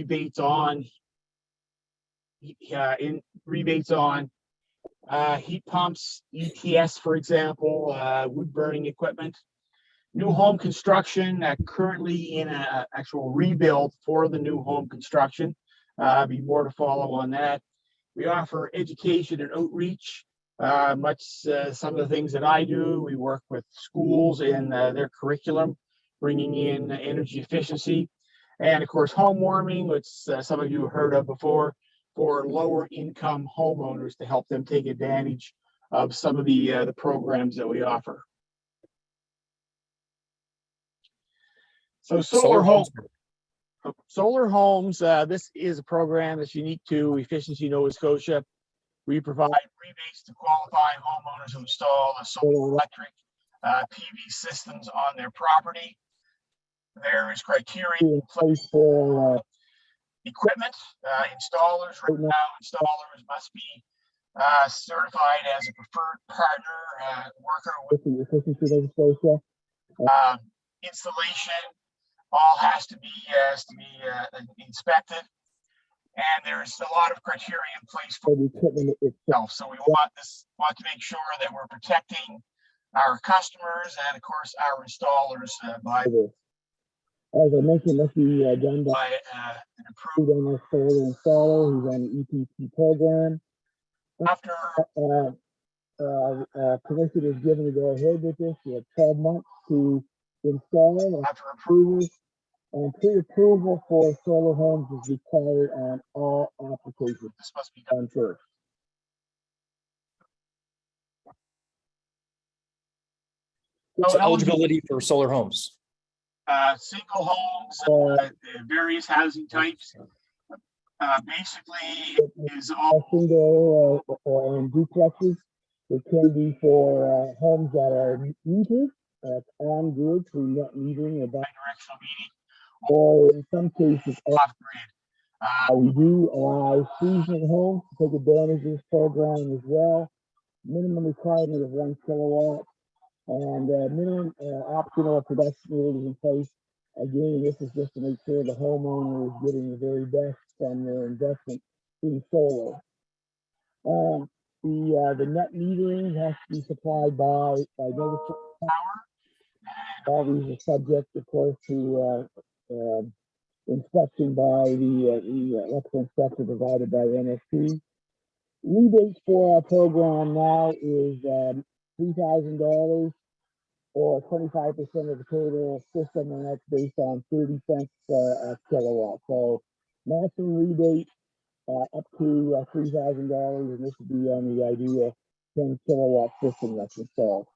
rebates on heat pumps, ETS, for example, wood burning equipment. New home construction, currently in an actual rebuild for the new home construction. Be more to follow on that. We offer education and outreach, some of the things that I do. We work with schools in their curriculum, bringing in energy efficiency. And of course, home warming, which some of you have heard of before, for lower income homeowners to help them take advantage of some of the programs that we offer. So solar homes, this is a program that's unique to Efficiency Nova Scotia. We provide rebates to qualifying homeowners who install a solar electric PV systems on their property. There is criteria in place for equipment. Installers, right now, installers must be certified as a preferred partner, worker with the Efficiency Nova Scotia. Installation all has to be inspected, and there's a lot of criteria in place for the equipment itself. So we want to make sure that we're protecting our customers and, of course, our installers by this. As I mentioned, must be done by an approved NS solar installer who's on the EPC program. After permission is given to go ahead with this, we have 12 months to install after approval. And pre-approval for solar homes is required on all applications. This must be done first. What's eligibility for solar homes? Single homes, various housing types. Basically, it is all single or duplexes. It can be for homes that are metered, on grid through net metering or bi-directional metering, or in some cases off grid. We do allow seasonal homes to take advantage of this program as well. Minimum requirement of 1 kilowatt. And minimum optional production rate is in place. Again, this is just to make sure the homeowner is getting the very best from their investment in solar. The net metering has to be supplied by Nova Scotia Power. All these are subject, of course, to inspection by the electrical inspector provided by NSP. Rebates for our program now is $3,000 or 25% of the total system, and that's based on 30 cents a kilowatt. So maximum rebate up to $3,000, and this would be on the idea 10 kilowatt system that's installed.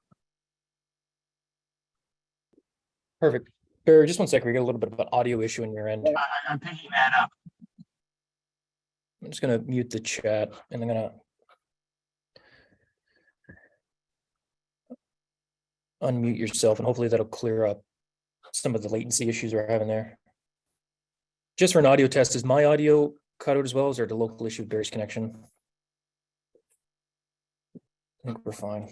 Perfect. Barry, just one second. We got a little bit of an audio issue on your end. I'm picking that up. I'm just going to mute the chat, and I'm going to unmute yourself, and hopefully that'll clear up some of the latency issues we're having there. Just for an audio test, is my audio cut out as well, or is there the local issue with Barry's connection? I think we're fine.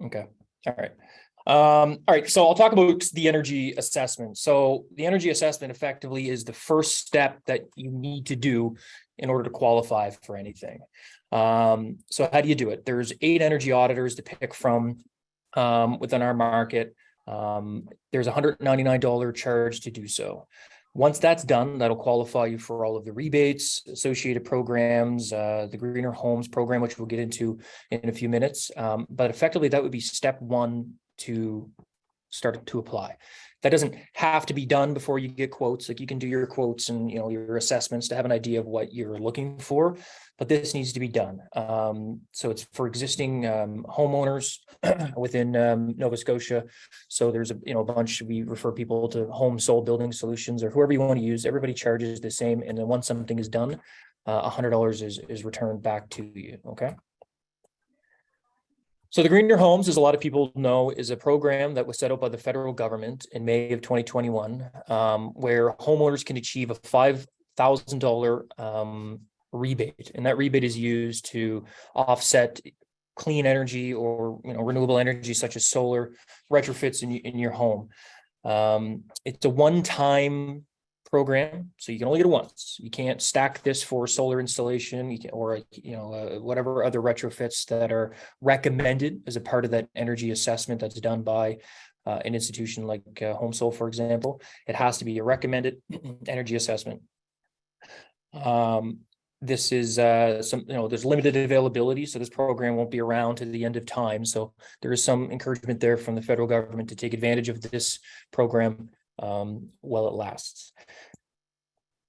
Okay. All right. All right. So I'll talk about the energy assessment. So the energy assessment effectively is the first step that you need to do in order to qualify for anything. So how do you do it? There's 8 energy auditors to pick from within our market. There's a $199 charge to do so. Once that's done, that'll qualify you for all of the rebates, associated programs, the Greener Homes program, which we'll get into in a few minutes. But effectively, that would be step 1 to start to apply. That doesn't have to be done before you get quotes. Like, you can do your quotes and your assessments to have an idea of what you're looking for, but this needs to be done. So it's for existing homeowners within Nova Scotia. So there's a bunch. We refer people to Home Sold Building Solutions, or whoever you want to use. Everybody charges the same, and then once something is done, $100 is returned back to you. Okay. So the Greener Homes, as a lot of people know, is a program that was set up by the federal government in May of 2021, where homeowners can achieve a $5,000 rebate, and that rebate is used to offset clean energy or renewable energy such as solar retrofits in your home. It's a one-time program, so you can only get it once. You can't stack this for solar installation, or whatever other retrofits that are recommended as a part of that energy assessment that's done by an institution like HomeSol, for example. It has to be a recommended energy assessment. This is there's limited availability, so this program won't be around to the end of time. So there is some encouragement there from the federal government to take advantage of this program while it lasts.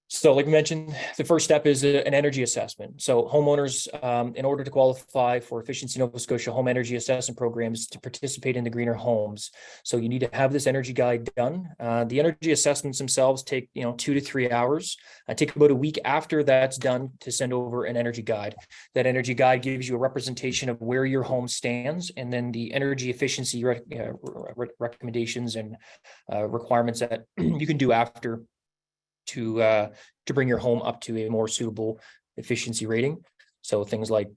So like we mentioned, the first step is an energy assessment. So homeowners, in order to qualify for Efficiency Nova Scotia Home Energy Assessment Programs to participate in the greener homes. So you need to have this energy guide done. The energy assessments themselves take 2 to 3 hours. Take about a week after that's done to send over an energy guide. That energy guide gives you a representation of where your home stands, and then the energy efficiency recommendations and requirements that you can do after to bring your home up to a more suitable efficiency rating. So things like,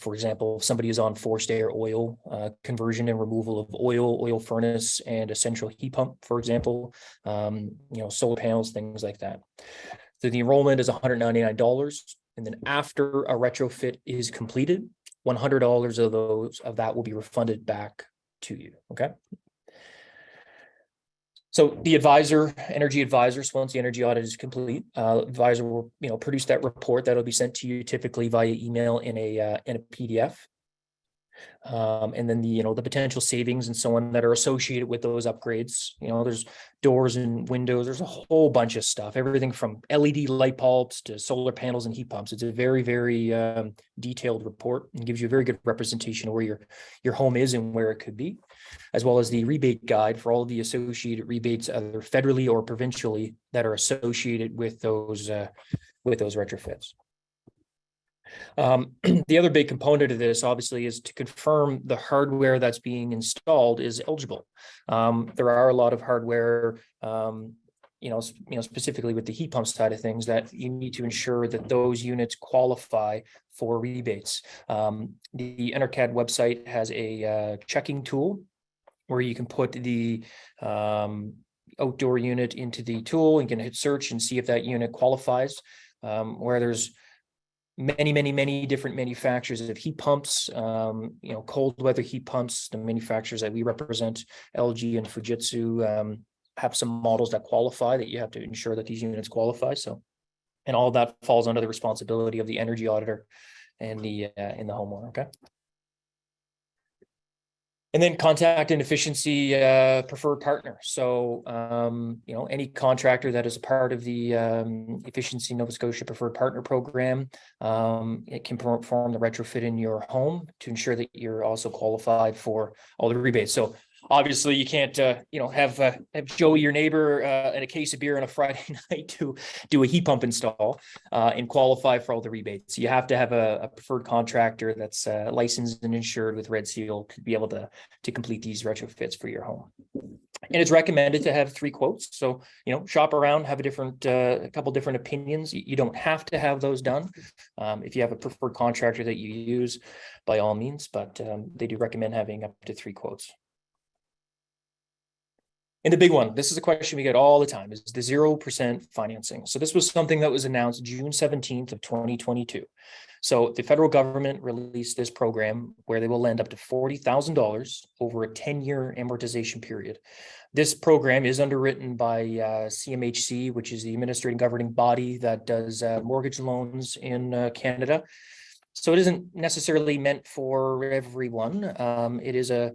for example, if somebody is on forced air oil conversion and removal of oil furnace and a central heat pump, for example, solar panels, things like that. So the enrollment is $199. And then after a retrofit is completed, $100 of that will be refunded back to you. Okay. So the energy advisor, so once the energy audit is complete, advisor will produce that report that'll be sent to you typically via email in a PDF. And then the potential savings and so on that are associated with those upgrades. There's doors and windows, there's a whole bunch of stuff, everything from LED light bulbs to solar panels and heat pumps. It's a very, very detailed report and gives you a very good representation of where your home is and where it could be, as well as the rebate guide for all the associated rebates, either federally or provincially, that are associated with those retrofits. The other big component of this, obviously, is to confirm the hardware that's being installed is eligible. There are a lot of hardware, specifically with the heat pump side of things, that you need to ensure that those units qualify for rebates. The NRCAD website has a checking tool where you can put the outdoor unit into the tool and can hit search and see if that unit qualifies, where there's many different manufacturers of heat pumps, cold weather heat pumps. The manufacturers that we represent, LG and Fujitsu, have some models that qualify, that you have to ensure that these units qualify. So, and all of that falls under the responsibility of the energy auditor and the homeowner. Okay. And then contact an efficiency preferred partner. So, any contractor that is a part of the Efficiency Nova Scotia Preferred Partner Program, it can perform the retrofit in your home to ensure that you're also qualified for all the rebates. So obviously you can't, have Joey, your neighbor, and a case of beer on a Friday night to do a heat pump install and qualify for all the rebates. You have to have a preferred contractor that's licensed and insured with Red Seal to be able to complete these retrofits for your home. And it's recommended to have 3 quotes. So, shop around, have a couple different opinions. You don't have to have those done. If you have a preferred contractor that you use, by all means, but they do recommend having up to 3 quotes. And the big one, this is a question we get all the time, is the 0% financing. So this was something that was announced June 17th of 2022. So the federal government released this program where they will lend up to $40,000 over a 10-year amortization period. This program is underwritten by CMHC, which is the administrative governing body that does mortgage loans in Canada. So it isn't necessarily meant for everyone. It is a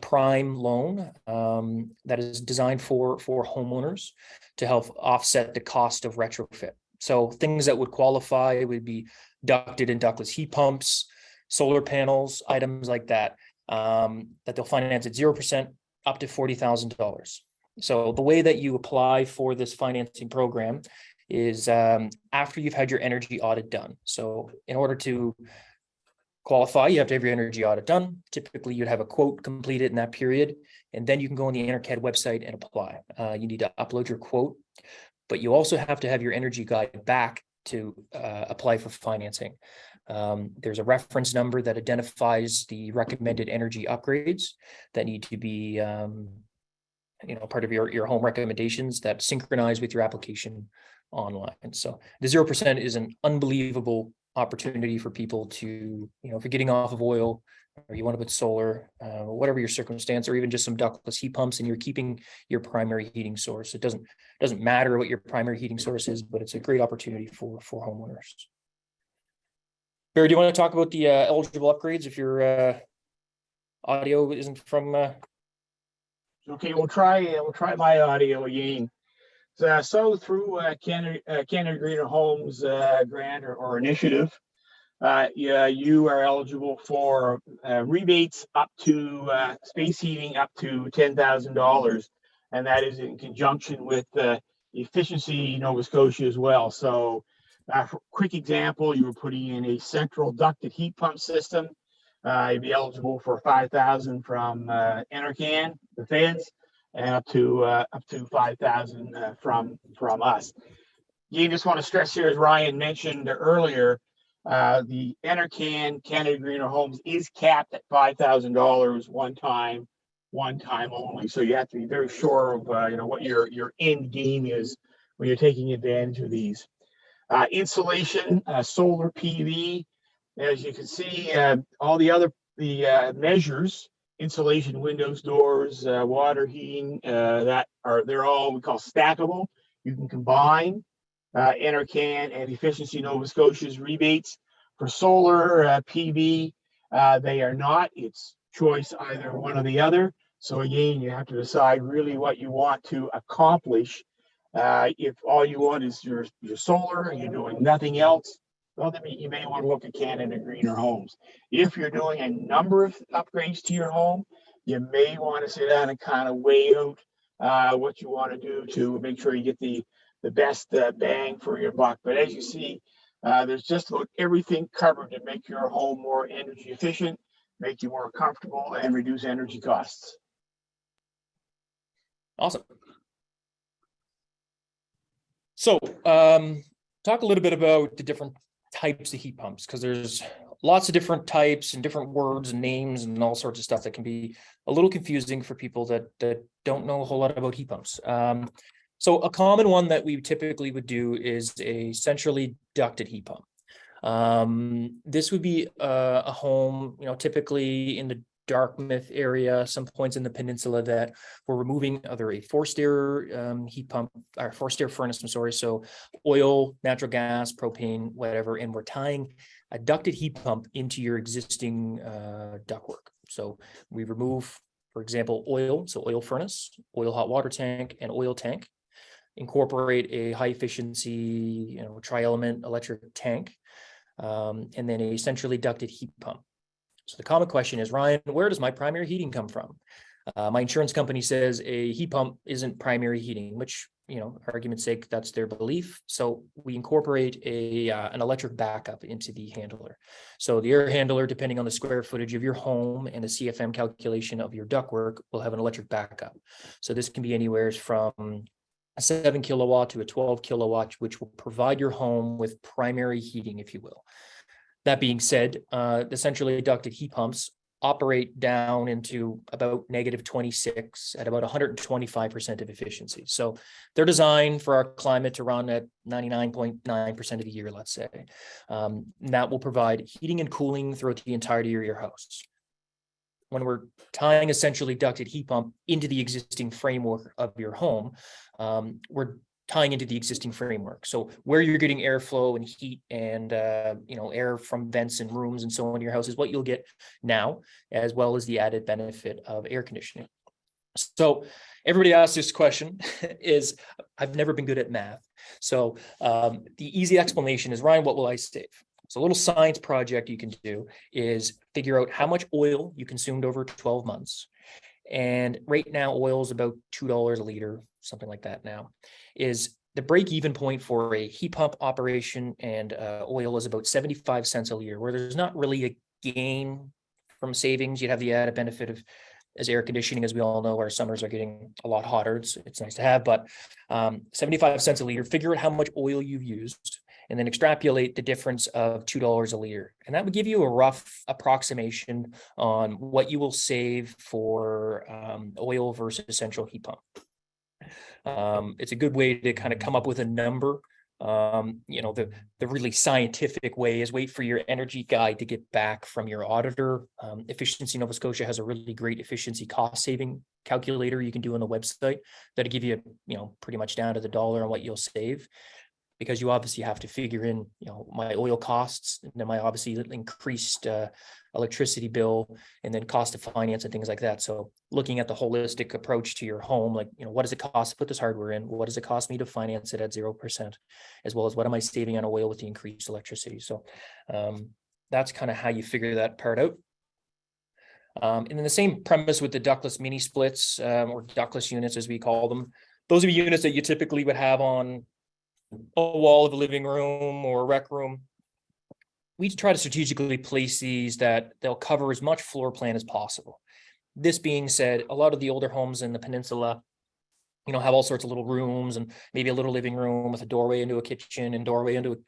prime loan that is designed for homeowners to help offset the cost of retrofit. So things that would qualify would be ducted and ductless heat pumps, solar panels, items like that, that they'll finance at 0% up to $40,000. So the way that you apply for this financing program is after you've had your energy audit done. So in order to qualify, you have to have your energy audit done. Typically, you'd have a quote completed in that period, and then you can go on the NRCAD website and apply. You need to upload your quote, but you also have to have your energy guide back to apply for financing. There's a reference number that identifies the recommended energy upgrades that need to be part of your home recommendations that synchronize with your application online. And so the 0% is an unbelievable opportunity for people to, if you're getting off of oil or you want to put solar, whatever your circumstance, or even just some ductless heat pumps, and you're keeping your primary heating source. It doesn't matter what your primary heating source is, but it's a great opportunity for homeowners. Barry, do you want to talk about the eligible upgrades if your audio isn't from? Okay, we'll try my audio again. So through Canada Greener Homes grant or initiative, you are eligible for rebates up to space heating up to $10,000, and that is in conjunction with Efficiency Nova Scotia as well. So, for quick example, you were putting in a central ducted heat pump system. You'd be eligible for $5,000 from Enercan, the feds, and up to $5,000 from us. You just want to stress here, as Ryan mentioned earlier, the Enercan Canada Greener Homes is capped at $5,000 one time only. So you have to be very sure of what your end game is when you're taking advantage of these. Insulation, solar PV. As you can see, all the measures, insulation, windows, doors, water heating, they're all we call stackable. You can combine Enercan and Efficiency Nova Scotia's rebates. For solar PV, they are not. It's choice either one or the other. So again, you have to decide really what you want to accomplish. If all you want is your solar and you're doing nothing else, well, then you may want to look at Canada Greener Homes. If you're doing a number of upgrades to your home, you may want to sit down and kind of weigh out what you want to do to make sure you get the best bang for your buck. But as you see, there's just about everything covered to make your home more energy efficient, make you more comfortable, and reduce energy costs. Awesome. So talk a little bit about the different types of heat pumps, because there's lots of different types and different words and names and all sorts of stuff that can be a little confusing for people that don't know a whole lot about heat pumps. So a common one that we typically would do is a centrally ducted heat pump. This would be a home, typically in the Dartmouth area, some points in the peninsula, that we're removing either a forced air heat pump or forced air furnace, so oil, natural gas, propane, whatever, and we're tying a ducted heat pump into your existing ductwork. So we remove, for example, oil, so oil furnace, oil hot water tank, and oil tank, incorporate a high efficiency, tri-element electric tank, and then a centrally ducted heat pump. So the common question is, Ryan, where does my primary heating come from? My insurance company says a heat pump isn't primary heating, which, argument's sake, that's their belief. So we incorporate an electric backup into the handler. So the air handler, depending on the square footage of your home and the CFM calculation of your ductwork, will have an electric backup. So this can be anywhere from a 7 kilowatt to a 12 kilowatt, which will provide your home with primary heating, if you will. That being said, the centrally ducted heat pumps operate down into about -26 at about 125% of efficiency. So they're designed for our climate to run at 99.9% of the year, let's say. That will provide heating and cooling throughout the entirety of your house. When we're tying a centrally ducted heat pump into the existing framework of your home, we're tying into the existing framework. So where you're getting airflow and heat and air from vents and rooms and so on in your house is what you'll get now, as well as the added benefit of air conditioning. So everybody asks this question is, I've never been good at math. So the easy explanation is, Ryan, what will I save? So a little science project you can do is figure out how much oil you consumed over 12 months. And right now, oil is about $2 a liter, something like that now. Is the break-even point for a heat pump operation, and oil is about 75 cents a liter, where there's not really a gain from savings. You'd have the added benefit of, as air conditioning, as we all know, our summers are getting a lot hotter. It's nice to have, but 75 cents a liter, figure out how much oil you've used, and then extrapolate the difference of $2 a liter. And that would give you a rough approximation on what you will save for oil versus central heat pump. It's a good way to kind of come up with a number. The really scientific way is wait for your energy guide to get back from your auditor. Efficiency Nova Scotia has a really great efficiency cost saving calculator you can do on the website that'll give you, pretty much down to the dollar on what you'll save, because you obviously have to figure in, my oil costs, and then my obviously increased electricity bill, and then cost of finance and things like that. So looking at the holistic approach to your home, like, what does it cost to put this hardware in? What does it cost me to finance it at 0%? As well as what am I saving on oil with the increased electricity? So that's kind of how you figure that part out. And then the same premise with the ductless mini splits, or ductless units as we call them. Those are units that you typically would have on a wall of a living room or a rec room. We try to strategically place these that they'll cover as much floor plan as possible. This being said, a lot of the older homes in the peninsula, have all sorts of little rooms and maybe a little living room with a doorway into a kitchen and doorway into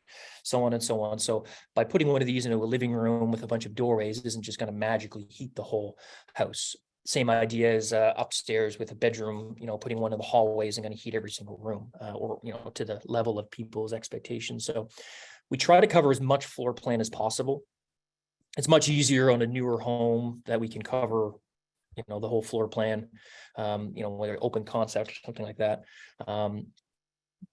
so on and so on. So by putting one of these into a living room with a bunch of doorways isn't just going to magically heat the whole house. Same idea as upstairs with a bedroom, putting one in the hallways and going to heat every single room, or, to the level of people's expectations. So we try to cover as much floor plan as possible. It's much easier on a newer home that we can cover, the whole floor plan, whether open concept or something like that.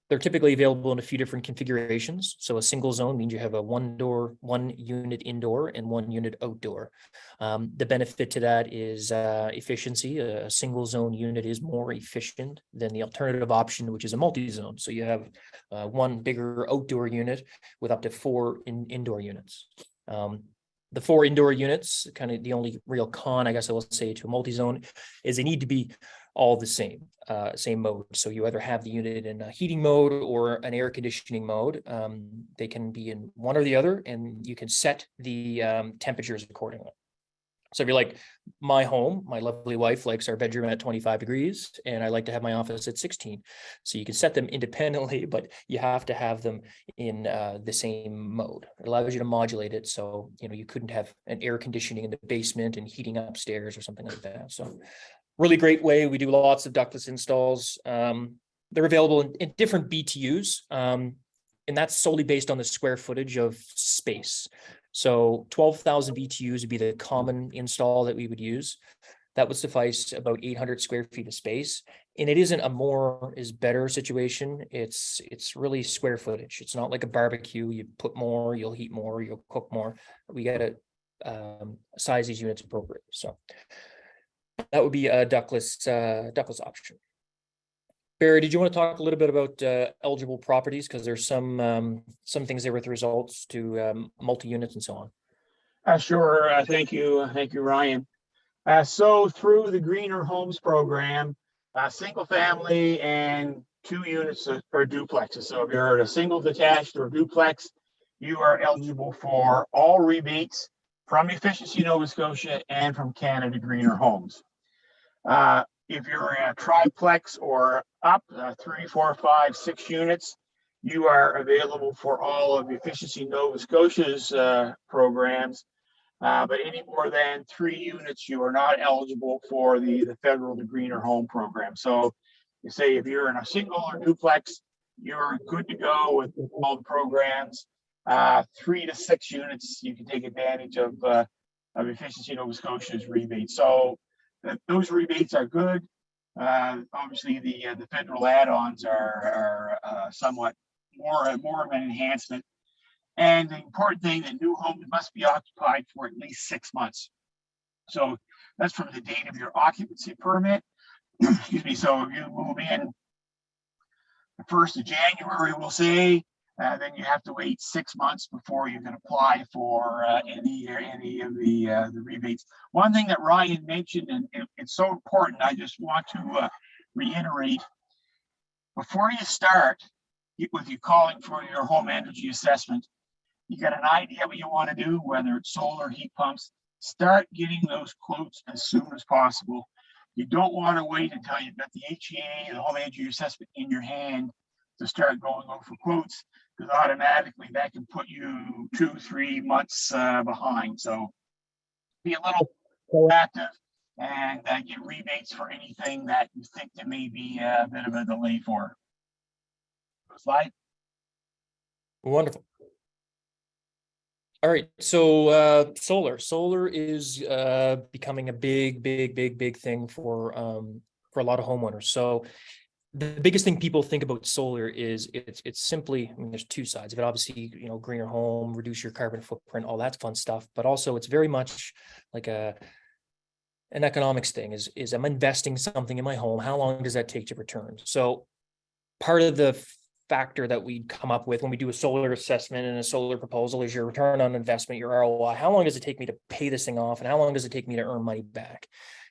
They're typically available in a few different configurations. So a single zone means you have a one unit indoor and 1 unit outdoor. The benefit to that is efficiency. A single zone unit is more efficient than the alternative option, which is a multi-zone. So you have one bigger outdoor unit with up to 4 indoor units. The 4 indoor units, kind of the only real con, I guess I will say, to a multi-zone is they need to be all the same mode. So you either have the unit in a heating mode or an air conditioning mode. They can be in one or the other, and you can set the temperatures accordingly. So if you're like my home, my lovely wife likes our bedroom at 25 degrees, and I like to have my office at 16. So you can set them independently, but you have to have them in the same mode. It allows you to modulate it. So, you couldn't have an air conditioning in the basement and heating upstairs or something like that. So really great way. We do lots of ductless installs. They're available in different BTUs, and that's solely based on the square footage of space. So 12,000 BTUs would be the common install that we would use. That would suffice about 800 square feet of space. And it isn't a more is better situation. It's really square footage. It's not like a barbecue. You put more, you'll heat more, you'll cook more. We got to size these units appropriately. So that would be a ductless option. Barry, did you want to talk a little bit about eligible properties? Because there's some things there with results to multi-units and so on. Sure. Thank you. Thank you, Ryan. So through the Greener Homes program, single family and 2 units or duplexes. So if you're a single detached or duplex, you are eligible for all rebates from Efficiency Nova Scotia and from Canada Greener Homes. If you're a triplex or up, 3, 4, 5, 6 units, you are available for all of Efficiency Nova Scotia's programs. But any more than 3 units, you are not eligible for the federal Greener Home program. So you say if you're in a single or duplex, you're good to go with all the programs. 3 to 6 units, you can take advantage of Efficiency Nova Scotia's rebates. So those rebates are good. Obviously, the federal add-ons are somewhat more of an enhancement. And the important thing that new homes must be occupied for at least 6 months. So that's from the date of your occupancy permit. Excuse me. So if you move in the 1st of January, we'll say, then you have to wait 6 months before you can apply for any of the rebates. One thing that Ryan mentioned, and it's so important, I just want to reiterate, before you start with you calling for your home energy assessment, you got an idea what you want to do, whether it's solar, heat pumps, start getting those quotes as soon as possible. You don't want to wait until you've got the HEA, the home energy assessment in your hand to start going over quotes, because automatically that can put you 2-3 months behind. So be a little proactive and get rebates for anything that you think there may be a bit of a delay for. Slide. Wonderful. All right, so solar is becoming a big thing for a lot of homeowners. So the biggest thing people think about solar is it's simply, I mean, there's two sides of it. Obviously, you know, greener home, reduce your carbon footprint, all that fun stuff. But also, it's very much like an economics thing. Is I'm investing something in my home. How long does that take to return? So part of the factor that we come up with when we do a solar assessment and a solar proposal is your return on investment, your ROI. How long does it take me to pay this thing off, and how long does it take me to earn money back?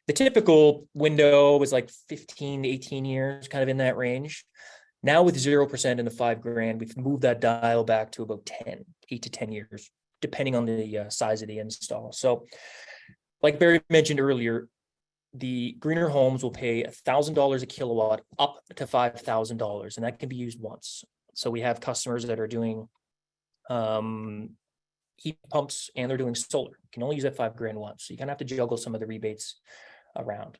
The typical window was like 15 to 18 years, kind of in that range. Now with 0% in the $5,000, we've moved that dial back to about 8 to 10 years, depending on the size of the install. So like Barry mentioned earlier, the greener homes will pay $1,000 a kilowatt up to $5,000, and that can be used once. So we have customers that are doing heat pumps and they're doing solar. You can only use that $5,000 once. So you kind of have to juggle some of the rebates around.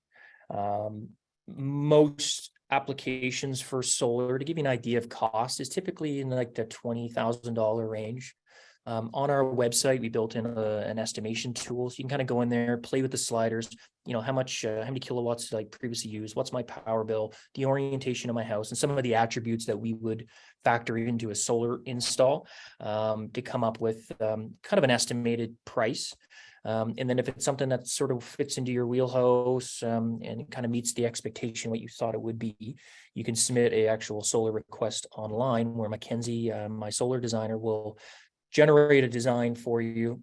Most applications for solar, to give you an idea of cost, is typically in like the $20,000 range. On our website, we built in an estimation tool, so you can kind of go in there, play with the sliders. You know, how many kilowatts did I previously use? What's my power bill? The orientation of my house, and some of the attributes that we would factor into a solar install to come up with kind of an estimated price. And then if it's something that sort of fits into your wheelhouse and it kind of meets the expectation what you thought it would be, you can submit a actual solar request online, where Mackenzie, my solar designer, will generate a design for you.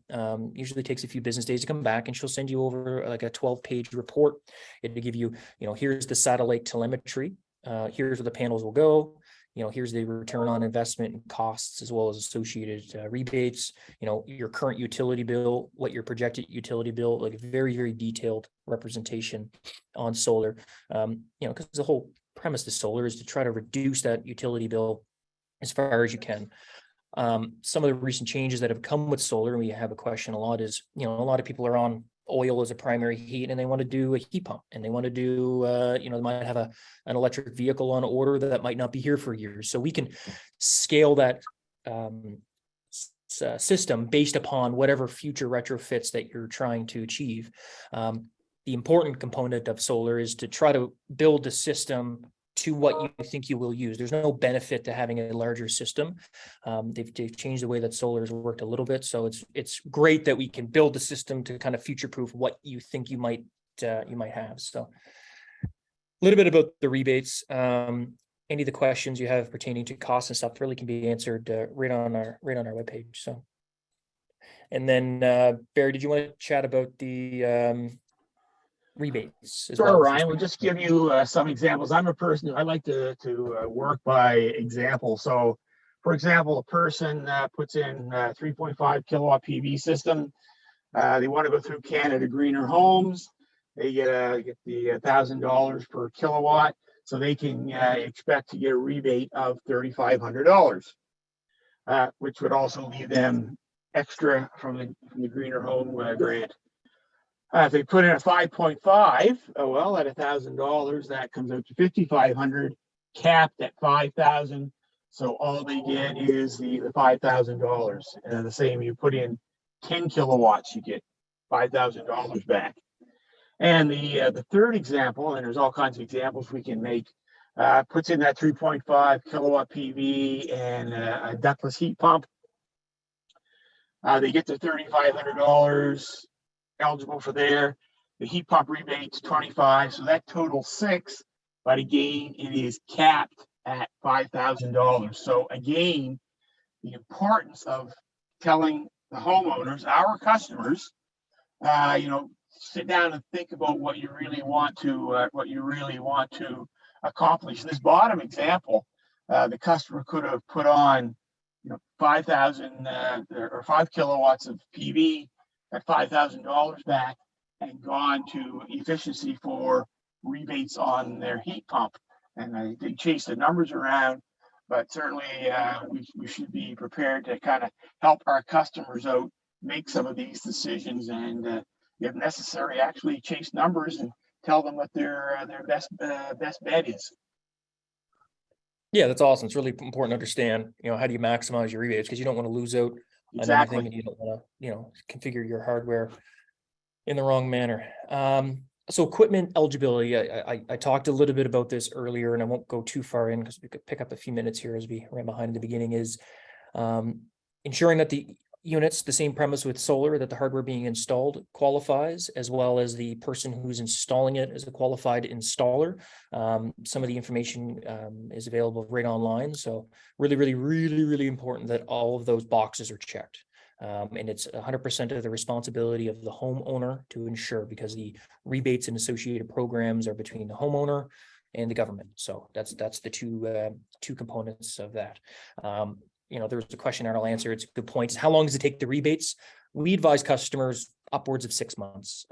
Usually takes a few business days to come back, and she'll send you over like a 12-page report. It'll give you, you know, here's the satellite telemetry. Here's where the panels will go. You know, here's the return on investment and costs, as well as associated rebates. You know, your current utility bill, what your projected utility bill, like a very detailed representation on solar. You know, because the whole premise of solar is to try to reduce that utility bill as far as you can. Some of the recent changes that have come with solar, and we have a question a lot, is, you know, a lot of people are on oil as a primary heat, and they want to do a heat pump, and they want to do, you know, they might have an electric vehicle on order that might not be here for years. So we can scale that system based upon whatever future retrofits that you're trying to achieve. The important component of solar is to try to build a system to what you think you will use. There's no benefit to having a larger system. They've changed the way that solar has worked a little bit. So it's great that we can build a system to kind of future-proof what you think you might have. So a little bit about the rebates. Any of the questions you have pertaining to costs and stuff really can be answered right on our webpage. So, and then Barry, did you want to chat about the rebates as Sure, well? Ryan. We'll just give you some examples. I'm a person who I like to work by example. So, for example, a person puts in a 3.5 kilowatt PV system. They want to go through Canada Greener Homes. They get the $1,000 per kilowatt, so they can expect to get a rebate of $3,500, which would also leave them extra from the Greener Home grant. If they put in a 5.5, well, at $1,000, that comes out to $5,500, capped at $5,000. So all they get is the $5,000. And the same, you put in 10 kilowatts, you get $5,000 back. And the third example, and there's all kinds of examples we can make, puts in that 3.5 kilowatt PV and a ductless heat pump. They get the $3,500. Eligible for there. The heat pump rebate's 25, so that totals 6, but again, it is capped at $5,000. So again, the importance of telling the homeowners, our customers, you know, sit down and think about what you really want to accomplish. This bottom example, the customer could have put on, you know, 5,000 or 5 kilowatts of PV at $5,000 back, and gone to efficiency for rebates on their heat pump. And they chase the numbers around, but certainly we should be prepared to kind of help our customers out make some of these decisions, and if necessary, actually chase numbers and tell them what their best bet is. Yeah, that's awesome. It's really important to understand, how do you maximize your rebates, because you don't want to lose out on Exactly. anything, and you don't want to, configure your hardware in the wrong manner. So equipment eligibility, I talked a little bit about this earlier, and I won't go too far in because we could pick up a few minutes here as we ran behind in the beginning, is ensuring that the units, the same premise with solar, that the hardware being installed qualifies, as well as the person who's installing it is a qualified installer. Some of the information is available right online. So really important that all of those boxes are checked. And it's 100% of the responsibility of the homeowner to ensure, because the rebates and associated programs are between the homeowner and the government. So that's the two components of that. There was a question I'll answer. It's a good point. How long does it take the rebates? We advise customers upwards of 6 months.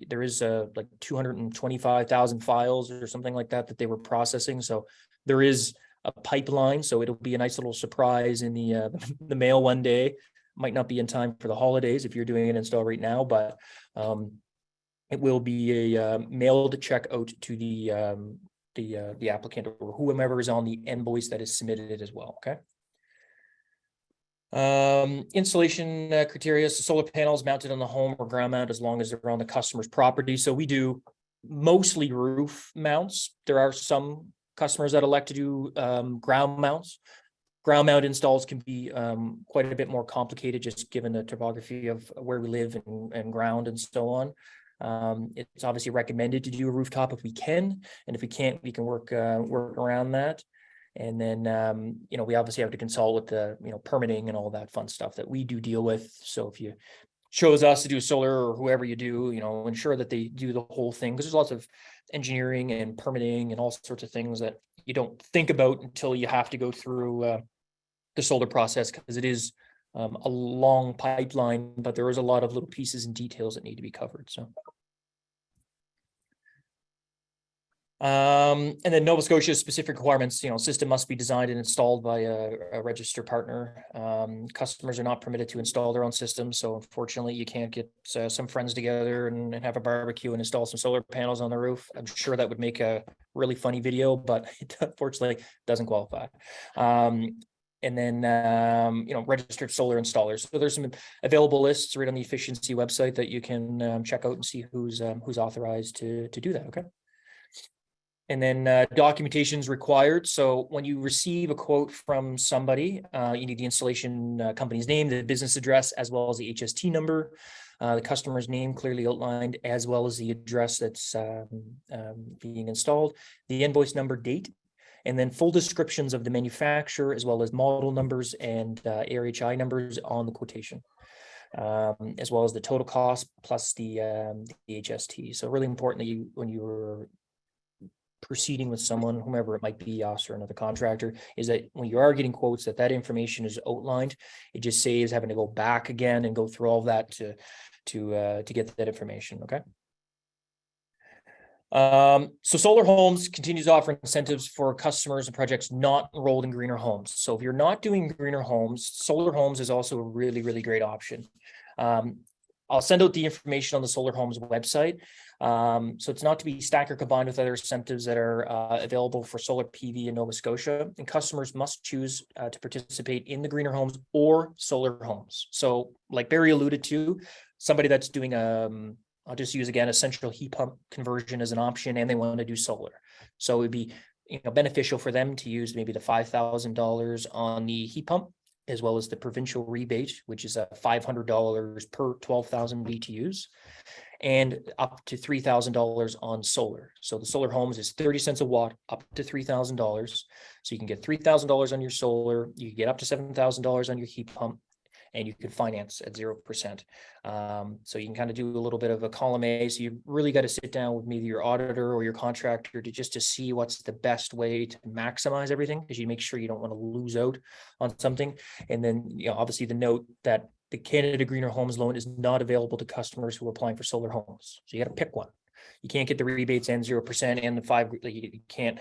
There is like 225,000 files or something like that they were processing. So there is a pipeline. So it'll be a nice little surprise in the mail one day. Might not be in time for the holidays if you're doing an install right now, but it will be a mailed check out to the applicant or whomever is on the invoice that is submitted as well. Okay. Installation criteria. So solar panels mounted on the home or ground mount as long as they're on the customer's property. So we do mostly roof mounts. There are some customers that elect to do ground mounts. Ground mount installs can be quite a bit more complicated, just given the topography of where we live and ground and so on. It's obviously recommended to do a rooftop if we can, and if we can't, we can work around that. And then, we obviously have to consult with the, permitting and all that fun stuff that we do deal with. So if you chose us to do solar or whoever you do, ensure that they do the whole thing, because there's lots of engineering and permitting and all sorts of things that you don't think about until you have to go through the solar process, because it is a long pipeline, but there is a lot of little pieces and details that need to be covered. So. And then Nova Scotia specific requirements, system must be designed and installed by a registered partner. Customers are not permitted to install their own systems. So unfortunately, you can't get some friends together and have a barbecue and install some solar panels on the roof. I'm sure that would make a really funny video, but it unfortunately doesn't qualify. And then, registered solar installers. So there's some available lists right on the efficiency website that you can check out and see who's authorized to do that. Okay. And then documentation is required. So when you receive a quote from somebody, you need the installation company's name, the business address, as well as the HST number, the customer's name clearly outlined, as well as the address that's being installed, the invoice number, date, and then full descriptions of the manufacturer, as well as model numbers and ARHI numbers on the quotation, as well as the total cost plus the HST. So really important that when you're proceeding with someone, whomever it might be, us or another contractor, is that when you are getting quotes, that information is outlined. It just saves having to go back again and go through all of that to get that information. Okay. So Solar Homes continues to offer incentives for customers and projects not enrolled in Greener Homes. So if you're not doing Greener Homes, Solar Homes is also a really great option. I'll send out the information on the Solar Homes website. So it's not to be stacked or combined with other incentives that are available for solar PV in Nova Scotia, and customers must choose to participate in the Greener Homes or Solar Homes. So like Barry alluded to, somebody that's doing I'll just use again a central heat pump conversion as an option, and they want to do solar. So it'd be beneficial for them to use maybe the $5,000 on the heat pump, as well as the provincial rebate, which is $500 per 12,000 BTUs, and up to $3,000 on solar. So the Solar Homes is 30 cents a watt, up to $3,000. So you can get $3,000 on your solar, you can get up to $7,000 on your heat pump, and you can finance at 0%. So you can kind of do a little bit of a column A. So you really got to sit down with maybe your auditor or your contractor to see what's the best way to maximize everything, because you make sure you don't want to lose out on something. And then, obviously the note that the Canada Greener Homes loan is not available to customers who are applying for solar homes. So you got to pick one. You can't get the rebates and 0% and the 5. You can't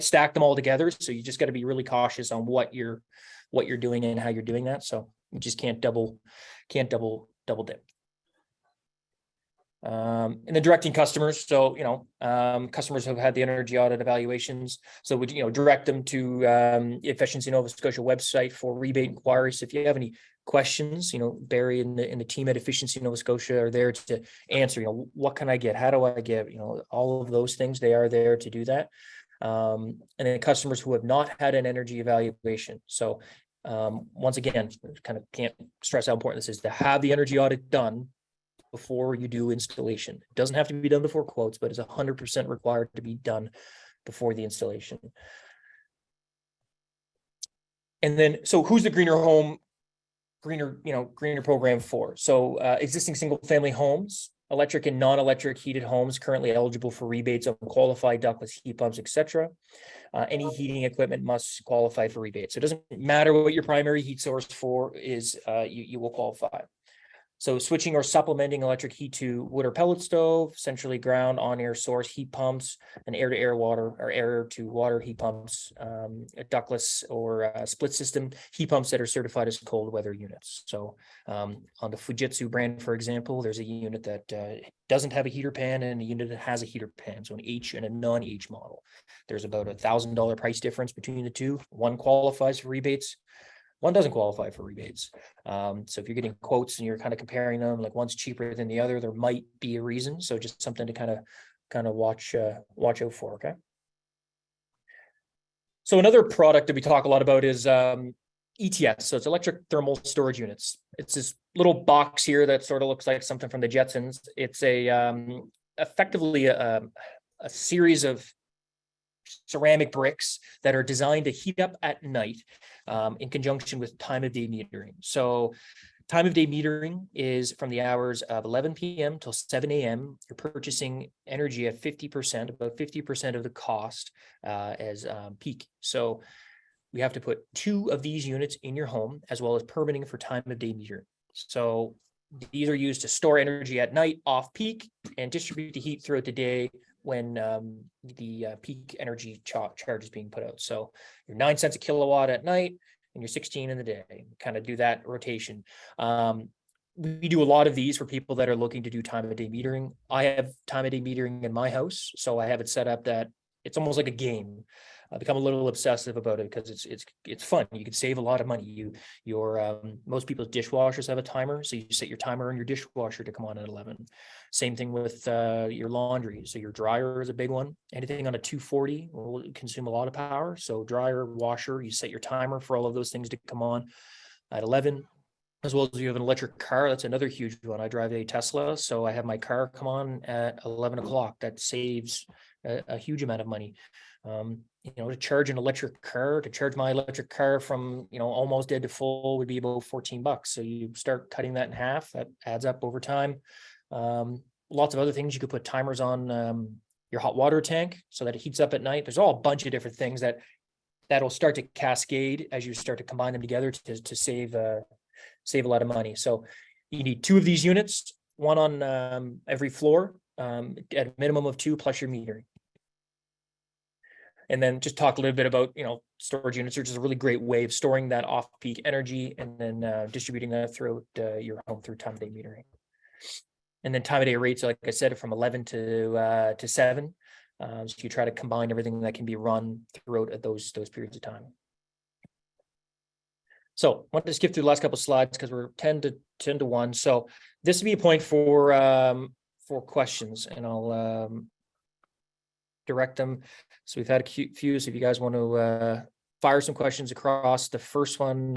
stack them all together. So you just got to be really cautious on what you're doing and how you're doing that. So you just can't double dip. And then directing customers. So, customers have had the energy audit evaluations. So would, direct them to Efficiency Nova Scotia website for rebate inquiries. If you have any questions, Barry and the team at Efficiency Nova Scotia are there to answer, what can I get? How do I get, all of those things, they are there to do that. And then customers who have not had an energy evaluation. So once again, kind of can't stress how important this is to have the energy audit done before you do installation. It doesn't have to be done before quotes, but it's 100% required to be done before the installation. And then, so who's the greener program for? So existing single family homes, electric and non-electric heated homes currently eligible for rebates on qualified ductless heat pumps, etc. Any heating equipment must qualify for rebates. So it doesn't matter what your primary heat source for is, you will qualify. So switching or supplementing electric heat to wood or pellet stove, centrally ground on-air source heat pumps, and air-to-air water or air-to-water heat pumps, ductless or split system heat pumps that are certified as cold weather units. So on the Fujitsu brand, for example, there's a unit that doesn't have a heater pan and a unit that has a heater pan. So an H and a non-H model. There's about $1,000 price difference between the two. One qualifies for rebates. One doesn't qualify for rebates. So if you're getting quotes and you're kind of comparing them, like one's cheaper than the other, there might be a reason. So just something to kind of watch out for. Okay. So another product that we talk a lot about is ETS. So it's electric thermal storage units. It's this little box here that sort of looks like something from the Jetsons. It's effectively a series of ceramic bricks that are designed to heat up at night in conjunction with time of day metering. So time of day metering is from the hours of 11 p.m. till 7 a.m. You're purchasing energy at 50%, about 50% of the cost as peak. So we have to put 2 of these units in your home, as well as permitting for time of day metering. So these are used to store energy at night off peak and distribute the heat throughout the day when the peak energy charge is being put out. So you're 9 cents a kilowatt at night and you're 16 in the day. Kind of do that rotation. We do a lot of these for people that are looking to do time of day metering. I have time of day metering in my house, so I have it set up that it's almost like a game. I've become a little obsessive about it because it's fun. You can save a lot of money. Most people's dishwashers have a timer, so you set your timer on your dishwasher to come on at 11. Same thing with your laundry. So your dryer is a big one. Anything on a 240 will consume a lot of power. So dryer, washer, you set your timer for all of those things to come on at 11. As well as you have an electric car, that's another huge one. I drive a Tesla, so I have my car come on at 11 o'clock. That saves a huge amount of money. To charge an electric car, to charge my electric car from, almost dead to full would be about $14. So you start cutting that in half, that adds up over time. Lots of other things. You could put timers on your hot water tank so that it heats up at night. There's all a bunch of different things that'll start to cascade as you start to combine them together to save a lot of money. So you need 2 of these units, one on every floor, at a minimum of 2 plus your metering. And then just talk a little bit about, storage units, which is a really great way of storing that off-peak energy and then distributing that throughout your home through time of day metering. And then time of day rates, like I said, from 11 to 7. So you try to combine everything that can be run throughout those periods of time. So I want to skip through the last couple of slides because we're 10 to 1. So this would be a point for questions, and I'll direct them. So we've had a few. So if you guys want to fire some questions across, the first one.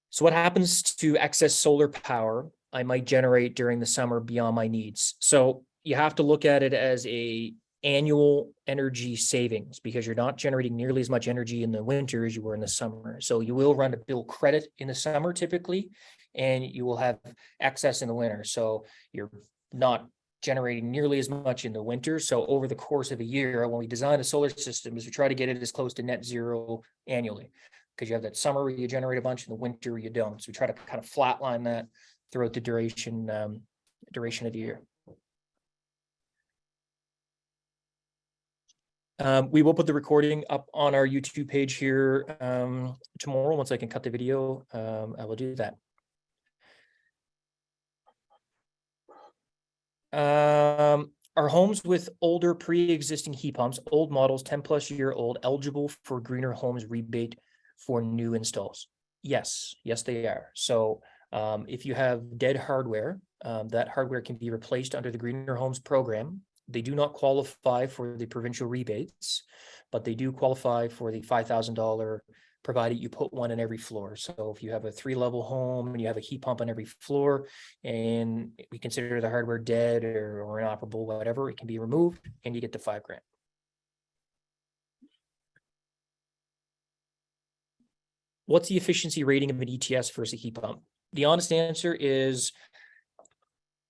So what happens to excess solar power I might generate during the summer beyond my needs? So you have to look at it as a annual energy savings because you're not generating nearly as much energy in the winter as you were in the summer. So you will run a bill credit in the summer typically, and you will have excess in the winter. So you're not generating nearly as much in the winter. So over the course of a year, when we design a solar system, is we try to get it as close to net zero annually, because you have that summer where you generate a bunch, in the winter where you don't. So we try to kind of flatline that throughout the duration duration of the year. We will put the recording up on our YouTube page here tomorrow. Once I can cut the video, I will do that. Are homes with older pre-existing heat pumps, old models, 10+ year old, eligible for Greener Homes rebate for new installs? Yes, they are. So if you have dead hardware, that hardware can be replaced under the Greener Homes program. They do not qualify for the provincial rebates, but they do qualify for the $5,000, provided you put one in every floor. So if you have a 3-level home and you have a heat pump on every floor, and we consider the hardware dead or inoperable, whatever, it can be removed and you get the $5,000. What's the efficiency rating of an ETS versus a heat pump? The honest answer is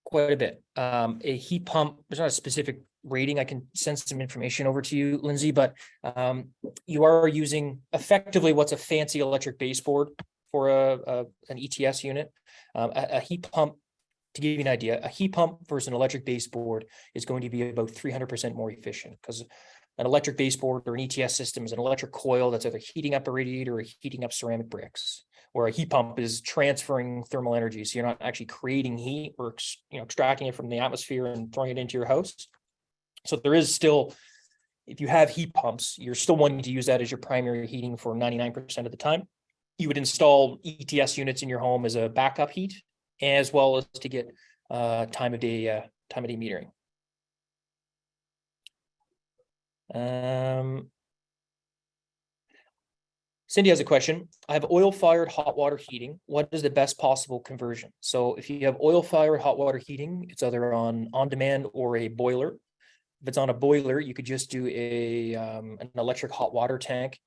quite a bit. A heat pump, there's not a specific rating. I can send some information over to you, Lindsay, but you are using effectively what's a fancy electric baseboard for an ETS unit. A heat pump, to give you an idea, a heat pump versus an electric baseboard is going to be about 300% more efficient, because an electric baseboard or an ETS system is an electric coil that's either heating up a radiator or heating up ceramic bricks, where a heat pump is transferring thermal energy. So you're not actually creating heat or extracting it from the atmosphere and throwing it into your house. So there is still, if you have heat pumps, you're still wanting to use that as your primary heating for 99% of the time. You would install ETS units in your home as a backup heat, as well as to get time of day metering. Cindy has a question. I have oil-fired hot water heating. What is the best possible conversion? So if you have oil-fired hot water heating, it's either on demand or a boiler. If it's on a boiler, you could just do an electric hot water tank.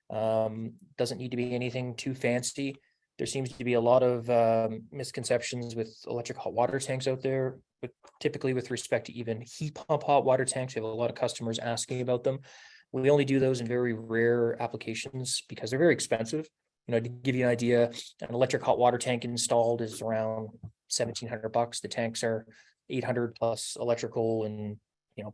Doesn't need to be anything too fancy. There seems to be a lot of misconceptions with electric hot water tanks out there, but typically with respect to even heat pump hot water tanks. We have a lot of customers asking about them. We only do those in very rare applications because they're very expensive. To give you an idea, an electric hot water tank installed is around $1,700. The tanks are $800 plus electrical and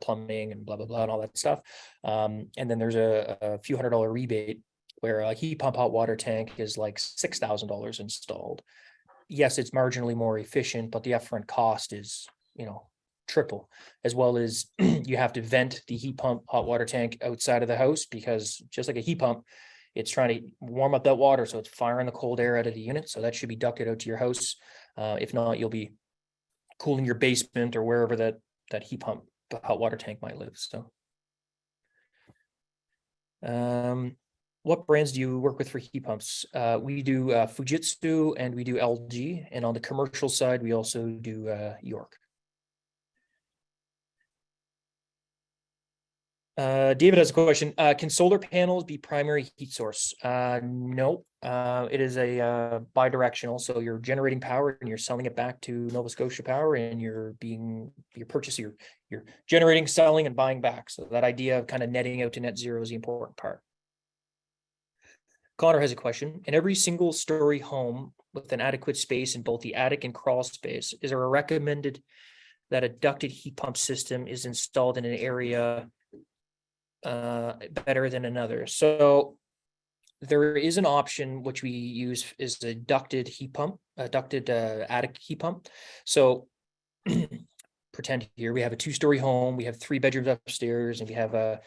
plumbing and blah blah blah and all that stuff. And then there's a few $100 rebate where a heat pump hot water tank is like $6,000 installed. Yes, it's marginally more efficient, but the upfront cost is triple, as well as you have to vent the heat pump hot water tank outside of the house, because just like a heat pump, it's trying to warm up that water, so it's firing the cold air out of the unit. So that should be ducted out to your house. If not, you'll be cooling your basement or wherever that heat pump hot water tank might live. So what brands do you work with for heat pumps? We do Fujitsu and we do LG, and on the commercial side we also do York. David has a question. Can solar panels be primary heat source? No, it is a bidirectional. So you're generating power and you're selling it back to Nova Scotia Power, and you're generating, selling, and buying back. So that idea of kind of netting out to net zero is the important part. Connor has a question. In every single story home with an adequate space in both the attic and crawl space, is there a recommended that a ducted heat pump system is installed in an area better than another? So there is an option which we use is a ducted heat pump, a ducted attic heat pump. So pretend here we have a 2-story home, we have 3 bedrooms upstairs, and we have a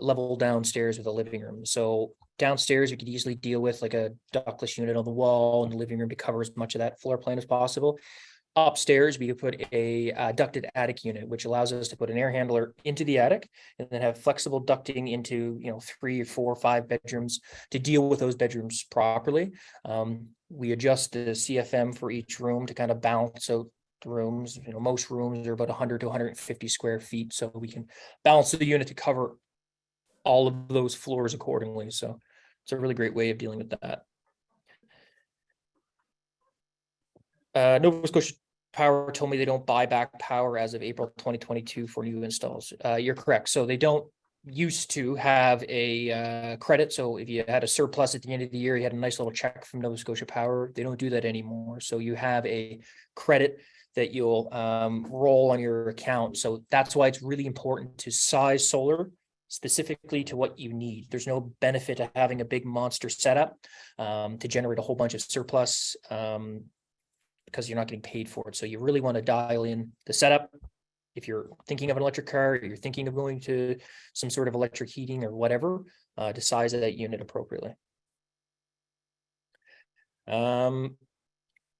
level downstairs with a living room. So downstairs we could easily deal with like a ductless unit on the wall in the living room to cover as much of that floor plan as possible. Upstairs, we could put a ducted attic unit, which allows us to put an air handler into the attic and then have flexible ducting into 3 or 4 or 5 bedrooms to deal with those bedrooms properly. We adjust the CFM for each room to kind of balance out the rooms. Most rooms are about 100 to 150 square feet, so we can balance the unit to cover all of those floors accordingly. So it's a really great way of dealing with that. Nova Scotia Power told me they don't buy back power as of April 2022 for new installs. You're correct. So they don't used to have a credit. So if you had a surplus at the end of the year, you had a nice little check from Nova Scotia Power. They don't do that anymore. So you have a credit that you'll roll on your account. So that's why it's really important to size solar specifically to what you need. There's no benefit to having a big monster setup to generate a whole bunch of surplus because you're not getting paid for it. So you really want to dial in the setup. If you're thinking of an electric car, or you're thinking of going to some sort of electric heating or whatever, to size that unit appropriately.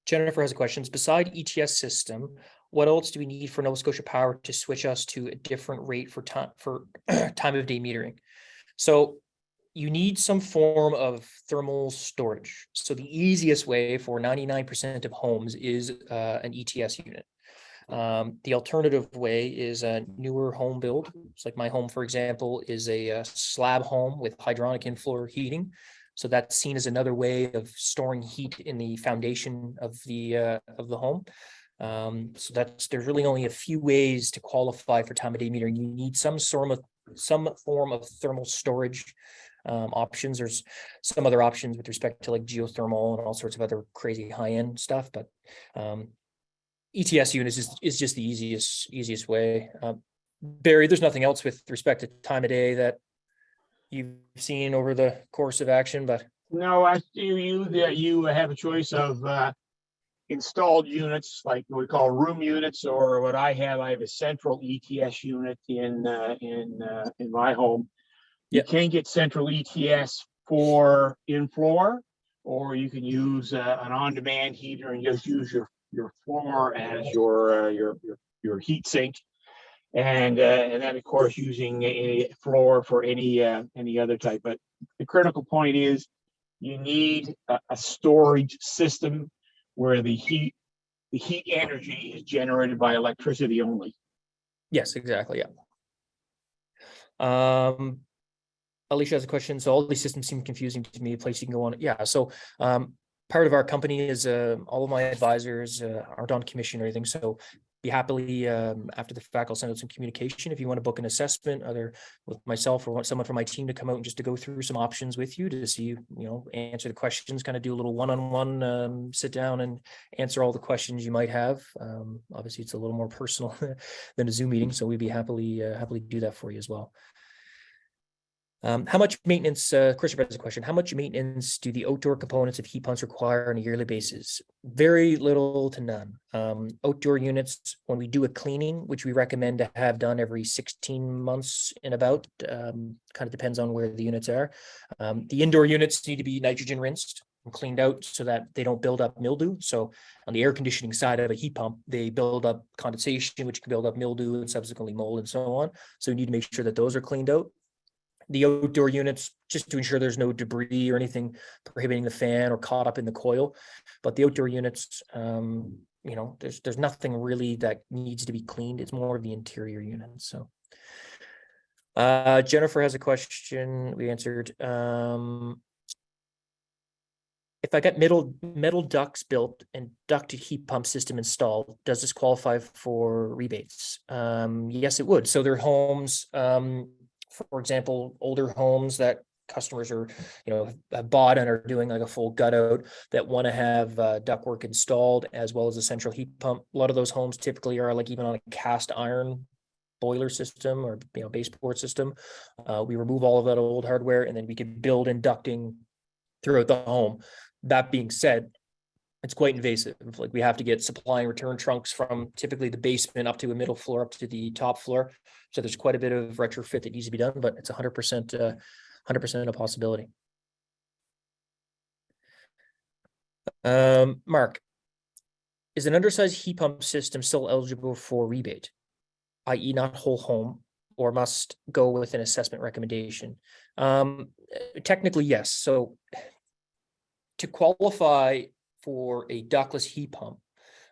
Jennifer has a question. Beside ETS system, what else do we need for Nova Scotia Power to switch us to a different rate for time of day metering? So you need some form of thermal storage. So the easiest way for 99% of homes is an ETS unit. The alternative way is a newer home build. It's like my home, for example, is a slab home with hydronic in-floor heating. So that's seen as another way of storing heat in the foundation of the home. So there's really only a few ways to qualify for time of day metering. You need some form of thermal storage options. There's some other options with respect to like geothermal and all sorts of other crazy high-end stuff, but ETS units is just the easiest way. Barry, there's nothing else with respect to time of day that you've seen over the course of action, but No, you have a choice of installed units like what we call room units, or what I have a central ETS unit in my home. You can get central ETS for in floor, or you can use an on-demand heater and just use your floor as your heat sink, and then of course using a floor for any other type. But the critical point is you need a storage system where the heat energy is generated by electricity only. yes, exactly. Yeah. Alicia has a question. So all these systems seem confusing to me. A place you can go on. Yeah. So part of our company is all of my advisors aren't on commission or anything. So be happily after the fact, I'll send out some communication if you want to book an assessment, either with myself or want someone from my team to come out and just to go through some options with you to see, answer the questions, kind of do a little one-on-one sit down and answer all the questions you might have. Obviously, it's a little more personal than a Zoom meeting, so we'd be happily do that for you as well. How much maintenance, Christopher has a question, how much maintenance do the outdoor components of heat pumps require on a yearly basis? Very little to none. Outdoor units, when we do a cleaning, which we recommend to have done every 16 months and about, kind of depends on where the units are. The indoor units need to be nitrogen rinsed and cleaned out so that they don't build up mildew. So on the air conditioning side of a heat pump, they build up condensation, which can build up mildew and subsequently mold and so on. So we need to make sure that those are cleaned out. The outdoor units, just to ensure there's no debris or anything prohibiting the fan or caught up in the coil. But the outdoor units, there's nothing really that needs to be cleaned. It's more of the interior units. So Jennifer has a question we answered. If I got metal ducts built and ducted heat pump system installed, does this qualify for rebates? Yes, it would. So their homes, for example, older homes that customers are, have bought and are doing like a full gut out that want to have ductwork installed as well as a central heat pump. A lot of those homes typically are like even on a cast iron boiler system or baseboard system. We remove all of that old hardware and then we could build in ducting throughout the home. That being said, it's quite invasive. Like we have to get supply and return trunks from typically the basement up to a middle floor, up to the top floor. So there's quite a bit of retrofit that needs to be done, but it's 100% a possibility. Mark, is an undersized heat pump system still eligible for rebate, i.e. not whole home, or must go with an assessment recommendation? Technically, yes. So to qualify for a ductless heat pump,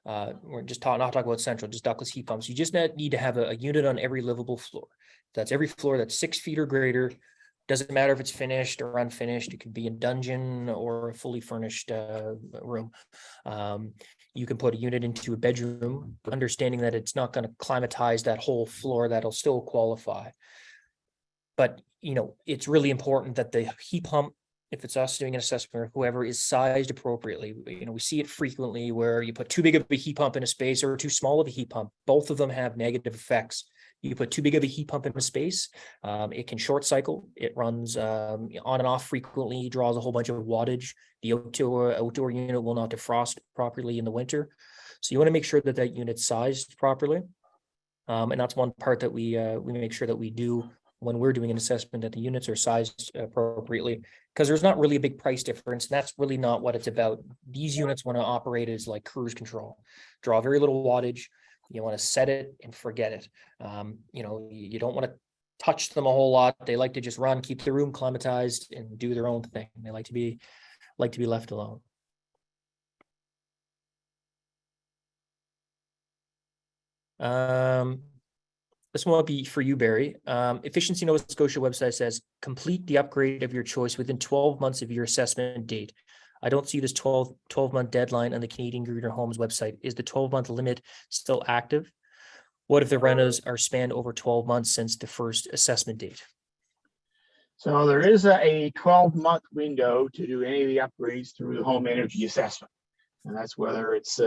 we're just not talking about central, just ductless heat pumps. You just need to have a unit on every livable floor. That's every floor that's 6 feet or greater. Doesn't matter if it's finished or unfinished. It could be a dungeon or a fully furnished room. You can put a unit into a bedroom, understanding that it's not going to climatize that whole floor. That'll still qualify. But, it's really important that the heat pump if it's us doing an assessment or whoever, is sized appropriately. We see it frequently where you put too big of a heat pump in a space or too small of a heat pump. Both of them have negative effects. You put too big of a heat pump in a space, it can short cycle. It runs on and off frequently, draws a whole bunch of wattage. The outdoor unit will not defrost properly in the winter. So you want to make sure that that unit's sized properly. And that's one part that we make sure that we do when we're doing an assessment, that the units are sized appropriately, because there's not really a big price difference. That's really not what it's about. These units want to operate as like cruise control, draw very little wattage. You want to set it and forget it. You don't want to touch them a whole lot. They like to just run, keep the room climatized, and do their own thing. They like to be left alone. This one will be for you, Barry. Efficiency Nova Scotia website says complete the upgrade of your choice within 12 months of your assessment date. I don't see this 12-month deadline on the Canadian Greener Homes website. Is the 12-month limit still active? What if the renos are spanned over 12 months since the first assessment date? So there is a 12-month window to do any of the upgrades through the home energy assessment. And that's whether it's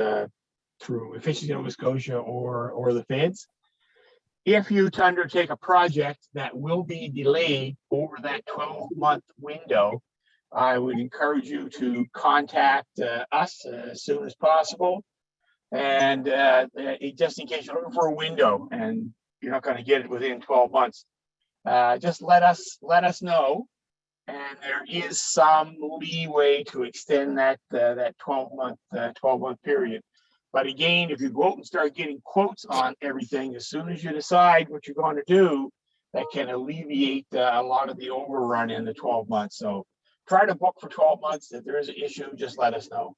through Efficiency Nova Scotia or the feds. If you to undertake a project that will be delayed over that 12-month window, I would encourage you to contact us as soon as possible. And just in case you're looking for a window and you're not going to get it within 12 months, just let us know. And there is some leeway to extend that 12-month period. But again, if you go out and start getting quotes on everything, as soon as you decide what you're going to do, that can alleviate a lot of the overrun in the 12 months. So try to book for 12 months. If there is an issue, just let us know.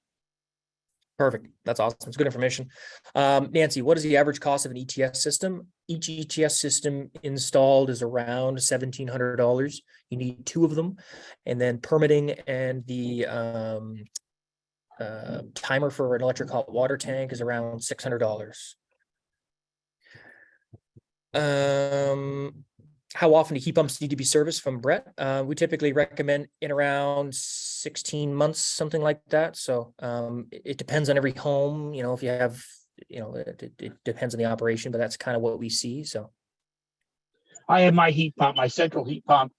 Perfect. That's awesome. It's good information. Nancy, what is the average cost of an ETS system? Each ETS system installed is around $1,700. You need 2 of them. And then permitting and the timer for an electric hot water tank is around $600. How often do heat pumps need to be serviced from Brett? We typically recommend in around 16 months, something like that. So it depends on every home, if you have, it depends on the operation, but that's kind of what we see. So I have my heat pump, my central heat pump,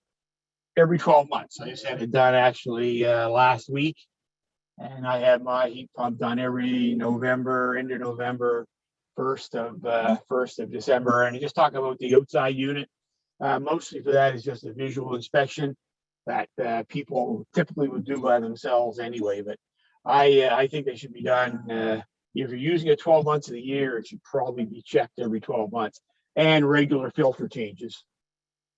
every 12 months. I just had it done actually last week. And I have my heat pump done every November, into November, 1st of December. And just talk about the outside unit. Mostly for that is just a visual inspection that people typically would do by themselves anyway. But I think they should be done. If you're using it 12 months of the year, it should probably be checked every 12 months, and regular filter changes.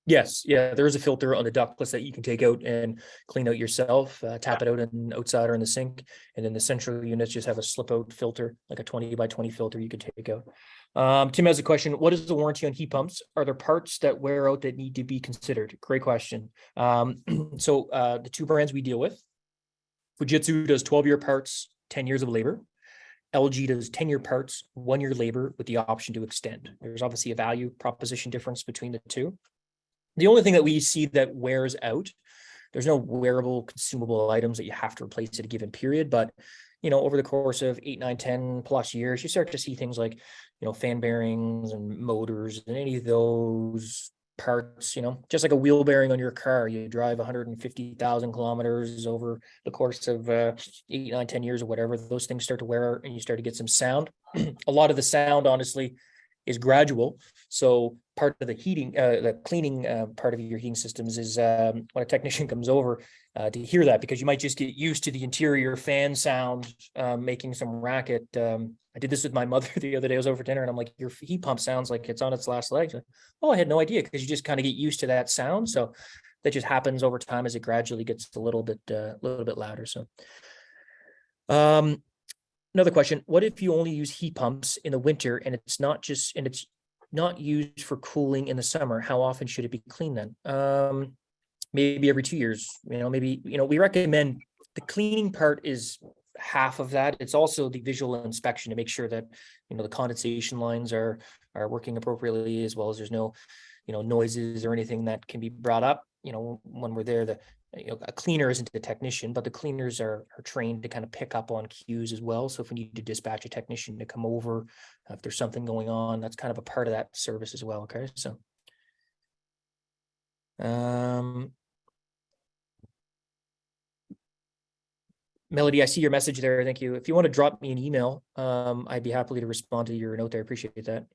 yes, yeah, there is a filter on the ductless that you can take out and clean out yourself, tap it out and outside or in the sink. And then the central units just have a slip out filter, like a 20 by 20 filter you could take out. Tim has a question. What is the warranty on heat pumps? Are there parts that wear out that need to be considered? Great question. So the 2 brands we deal with, Fujitsu does 12-year parts, 10 years of labor. LG does 10-year parts, 1-year labor with the option to extend. There's obviously a value proposition difference between the 2. The only thing that we see that wears out, there's no wearable consumable items that you have to replace at a given period, but over the course of 8, 9, 10 plus years, you start to see things like, fan bearings and motors and any of those parts, just like a wheel bearing on your car. You drive 150,000 kilometers over the course of 8, 9, 10 years or whatever, those things start to wear and you start to get some sound. A lot of the sound, honestly, is gradual. So part of the heating, the cleaning part of your heating systems is when a technician comes over to hear that, because you might just get used to the interior fan sound making some racket. I did this with my mother the other day. I was over for dinner and I'm like, your heat pump sounds like it's on its last legs. Like, oh, I had no idea, because you just kind of get used to that sound. So that just happens over time as it gradually gets a little bit louder. So another question, what if you only use heat pumps in the winter and it's not used for cooling in the summer? How often should it be cleaned then? Maybe every 2 years, we recommend the cleaning part is half of that. It's also the visual inspection to make sure that, the condensation lines are working appropriately, as well as there's no, noises or anything that can be brought up, when we're there. a cleaner isn't a technician, but the cleaners are trained to kind of pick up on cues as well. So if we need to dispatch a technician to come over, if there's something going on, that's kind of a part of that service as well. Okay, so. Melody, I see your message there. Thank you. If you want to drop me an email, I'd be happy to respond to your note there. I appreciate that.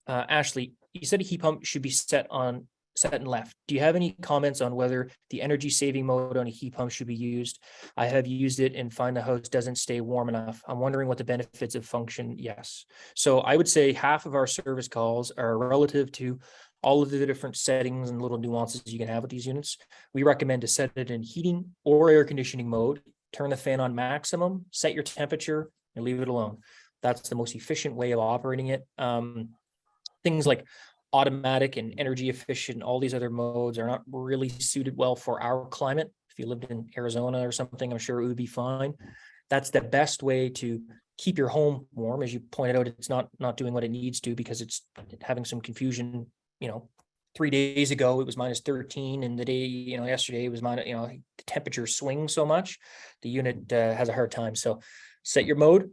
Ashley, you said a heat pump should be set and left. Do you have any comments on whether the energy saving mode on a heat pump should be used? I have used it and find the house doesn't stay warm enough. I'm wondering what the benefits of function. Yes. So I would say half of our service calls are relative to all of the different settings and little nuances you can have with these units. We recommend to set it in heating or air conditioning mode, turn the fan on maximum, set your temperature, and leave it alone. That's the most efficient way of operating it. Things like automatic and energy efficient, all these other modes are not really suited well for our climate. If you lived in Arizona or something, I'm sure it would be fine. That's the best way to keep your home warm. As you pointed out, it's not doing what it needs to because it's having some confusion. 3 days ago it was -13, and the day, yesterday it was minus, the temperature swings so much, the unit has a hard time. So set your mode,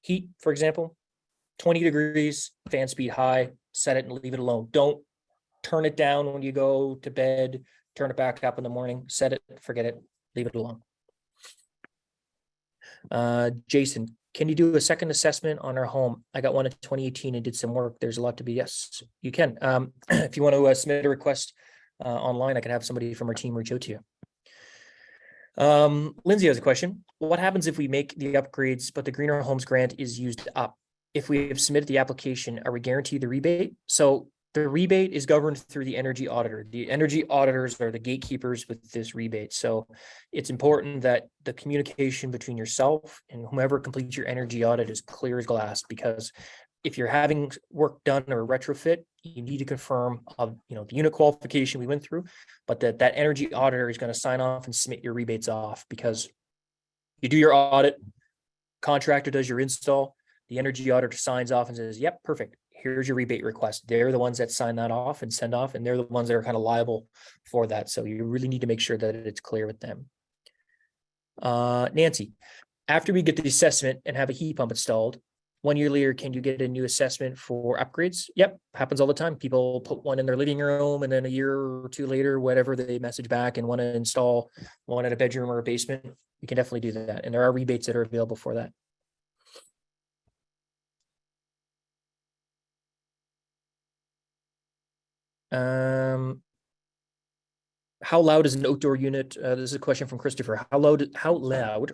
heat, for example, 20 degrees, fan speed high, set it and leave it alone. Don't turn it down when you go to bed, turn it back up in the morning, set it, forget it, leave it alone. Jason, can you do a second assessment on our home? I got one in 2018 and did some work. There's a lot to be. Yes, you can. If you want to submit a request online, I can have somebody from our team reach out to you. Lindsay has a question. What happens if we make the upgrades, but the Greener Homes grant is used up? If we have submitted the application, are we guaranteed the rebate? So the rebate is governed through the energy auditor. The energy auditors are the gatekeepers with this rebate. So it's important that the communication between yourself and whomever completes your energy audit is clear as glass, because if you're having work done or a retrofit, you need to confirm the unit qualification we went through, but that energy auditor is going to sign off and submit your rebates off, because you do your audit, contractor does your install, the energy auditor signs off and says, yep, perfect. Here's your rebate request. They're the ones that sign that off and send off, and they're the ones that are kind of liable for that. So you really need to make sure that it's clear with them. Nancy, after we get the assessment and have a heat pump installed, 1 year later, can you get a new assessment for upgrades? Yep, happens all the time. People put one in their living room, and then a year or two later, whatever, they message back and want to install one at a bedroom or a basement. You can definitely do that. And there are rebates that are available for that. How loud is an outdoor unit? This is a question from Christopher. How loud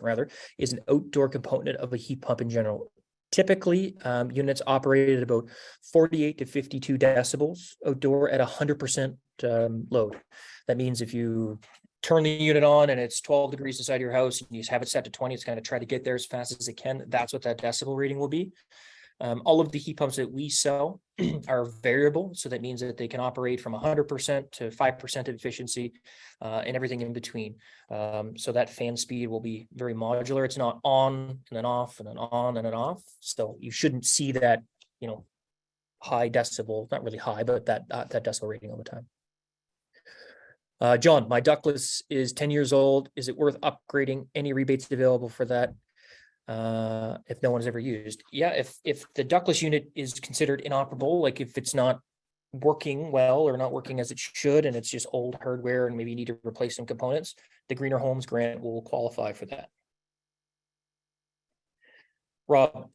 rather is an outdoor component of a heat pump in general? Typically, units operate at about 48 to 52 decibels outdoor at 100% load. That means if you turn the unit on and it's 12 degrees inside your house and you have it set to 20, it's going to try to get there as fast as it can. That's what that decibel rating will be. All of the heat pumps that we sell are variable. So that means that they can operate from 100% to 5% of efficiency and everything in between. So that fan speed will be very modular. It's not on and then off and then on and then off. So you shouldn't see that, high decibel, not really high, but that decibel rating all the time. John, my ductless is 10 years old. Is it worth upgrading? Any rebates available for that? If no one's ever used? Yeah, if the ductless unit is considered inoperable, like if it's not working well or not working as it should, and it's just old hardware and maybe you need to replace some components, the Greener Homes grant will qualify for that. Rob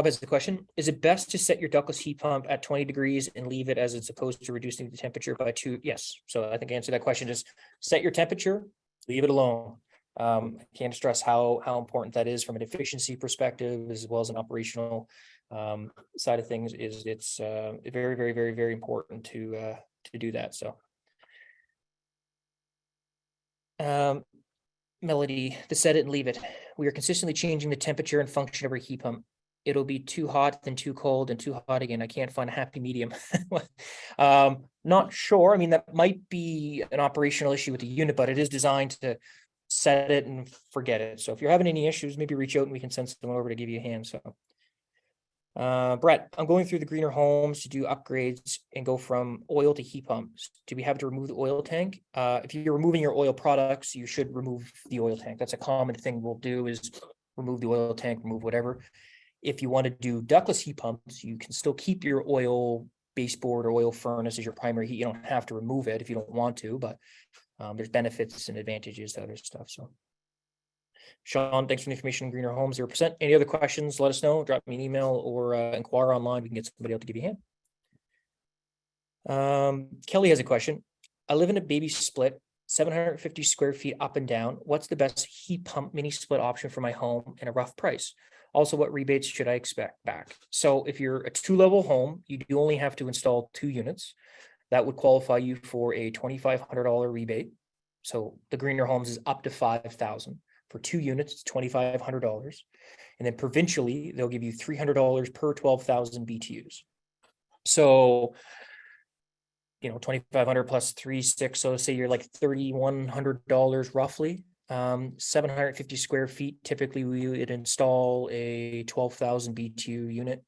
has the question. Is it best to set your ductless heat pump at 20 degrees and leave it as it's opposed to reducing the temperature by 2? Yes. So I think I answered that question. Just set your temperature, leave it alone. I can't stress how important that is from an efficiency perspective, as well as an operational side of things. It's very, very, very, very important to do that. So, Melody, the set it and leave it. We are consistently changing the temperature and function of our heat pump. It'll be too hot, then too cold, and too hot again. I can't find a happy medium. Not sure. I mean, that might be an operational issue with the unit, but it is designed to set it and forget it. So if you're having any issues, maybe reach out and we can send someone over to give you a hand. So Brett, I'm going through the greener homes to do upgrades and go from oil to heat pumps. Do we have to remove the oil tank? If you're removing your oil products, you should remove the oil tank. That's a common thing we'll do, is remove the oil tank, remove whatever. If you want to do ductless heat pumps, you can still keep your oil baseboard or oil furnace as your primary heat. You don't have to remove it if you don't want to, but there's benefits and advantages to other stuff. So Sean, thanks for the information on greener homes, 0%. Any other questions, let us know. Drop me an email or inquire online. We can get somebody else to give you a hand. Kelly has a question. I live in a baby split, 750 square feet up and down. What's the best heat pump mini split option for my home and a rough price? Also, what rebates should I expect back? So if you're a 2-level home, you do only have to install 2 units. That would qualify you for a $2,500 rebate. So the greener homes is up to $5,000. For 2 units, it's $2,500. And then provincially, they'll give you $300 per 12,000 BTUs. So, 2,500 plus 3,600. So say you're like $3,100 roughly. 750 square feet. Typically, we would install a 12,000 BTU unit,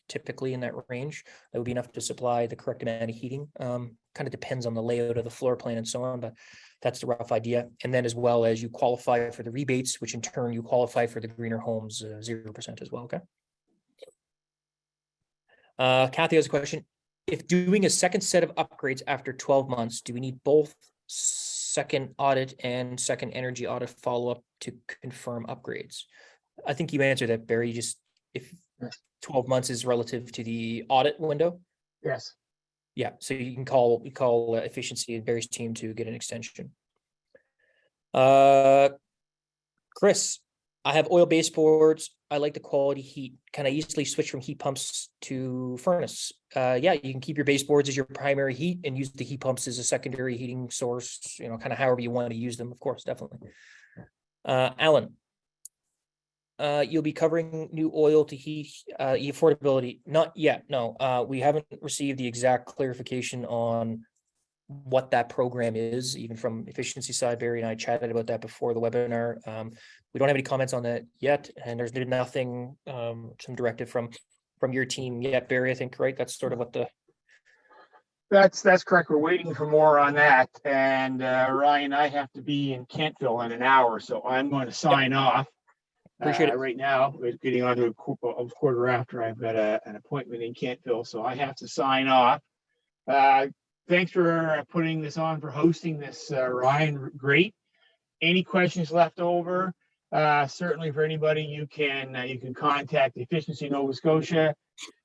typically in that range. That would be enough to supply the correct amount of heating. Kind of depends on the layout of the floor plan and so on, but that's the rough idea. And then as well as you qualify for the rebates, which in turn you qualify for the greener homes 0% as well. Okay. Kathy has a question. If doing a second set of upgrades after 12 months, do we need both second audit and second energy audit follow-up to confirm upgrades? I think you answered that, Barry. Just if 12 months is relative to the audit window. Yes. Yeah, so you can call efficiency and Barry's team to get an extension. Chris, I have oil baseboards. I like the quality heat. Can I easily switch from heat pumps to furnace? Yeah, you can keep your baseboards as your primary heat and use the heat pumps as a secondary heating source, kind of however you want to use them, of course, definitely. Alan, you'll be covering new oil to heat affordability. Not yet, no. We haven't received the exact clarification on what that program is, even from efficiency side. Barry and I chatted about that before the webinar. We don't have any comments on that yet, and there's been nothing, some directive from your team yet, Barry, I think, right? That's sort of what the... That's correct. We're waiting for more on that. And Ryan, I have to be in Kentville in an hour, so I'm going to sign off. Appreciate it. Right now, we're getting on to a quarter after. I've got an appointment in Kentville, so I have to sign off. Thanks for putting this on, for hosting this, Ryan. Great. Any questions left over? Certainly for anybody, you can contact Efficiency Nova Scotia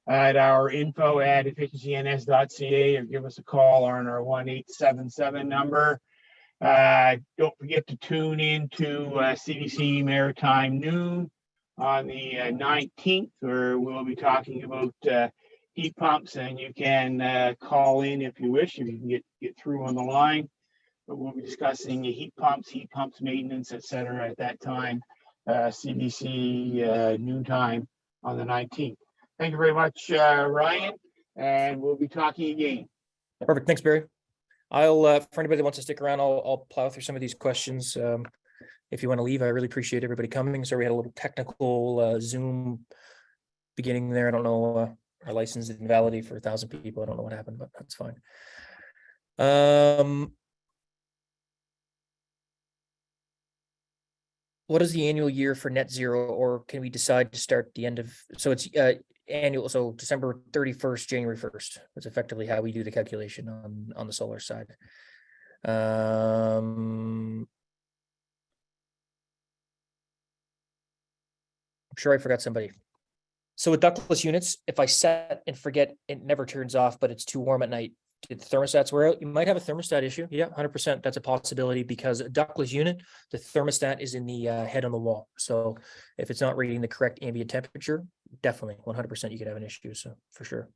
at our info@efficiencyns.ca, or give us a call on our 1877 number. Don't forget to tune in to CBC Maritime Noon on the 19th, where we'll be talking about heat pumps, and you can call in if you wish, if you can get through on the line. But we'll be discussing heat pumps maintenance, etc. at that time, CBC noontime on the 19th. Thank you very much, Ryan, and we'll be talking again. Perfect. Thanks, Barry. I'll, for anybody that wants to stick around, I'll plow through some of these questions. If you want to leave, I really appreciate everybody coming. So we had a little technical Zoom beginning there. I don't know, our license is invalid for 1,000 people. I don't know what happened, but that's fine. What is the annual year for net zero, or can we decide to start the end of, so it's annual, so December 31st, January 1st. That's effectively how we do the calculation on the solar side. I'm sure I forgot somebody. So with ductless units, if I set and forget, it never turns off, but it's too warm at night, the thermostats wear out, you might have a thermostat issue. Yeah, 100%. That's a possibility, because a ductless unit, the thermostat is in the head on the wall. So if it's not reading the correct ambient temperature, definitely 100% you could have an issue. So for sure.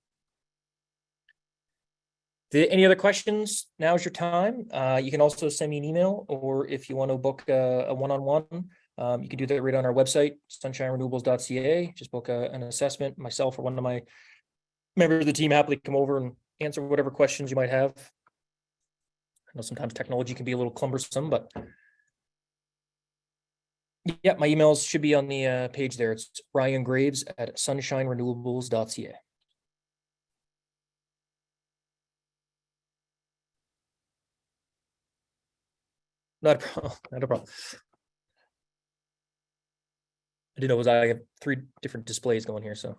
Any other questions? Now's your time. You can also send me an email, or if you want to book a one-on-one, you can do that right on our website, sunshinerenewables.ca. Just book an assessment. Myself or one of my members of the team happily come over and answer whatever questions you might have. I know sometimes technology can be a little cumbersome, but Yeah, my emails should be on the page there. It's Ryan Graves at sunshinerenewables.ca. Not a problem. Not a problem. I didn't know I have 3 different displays going here, so.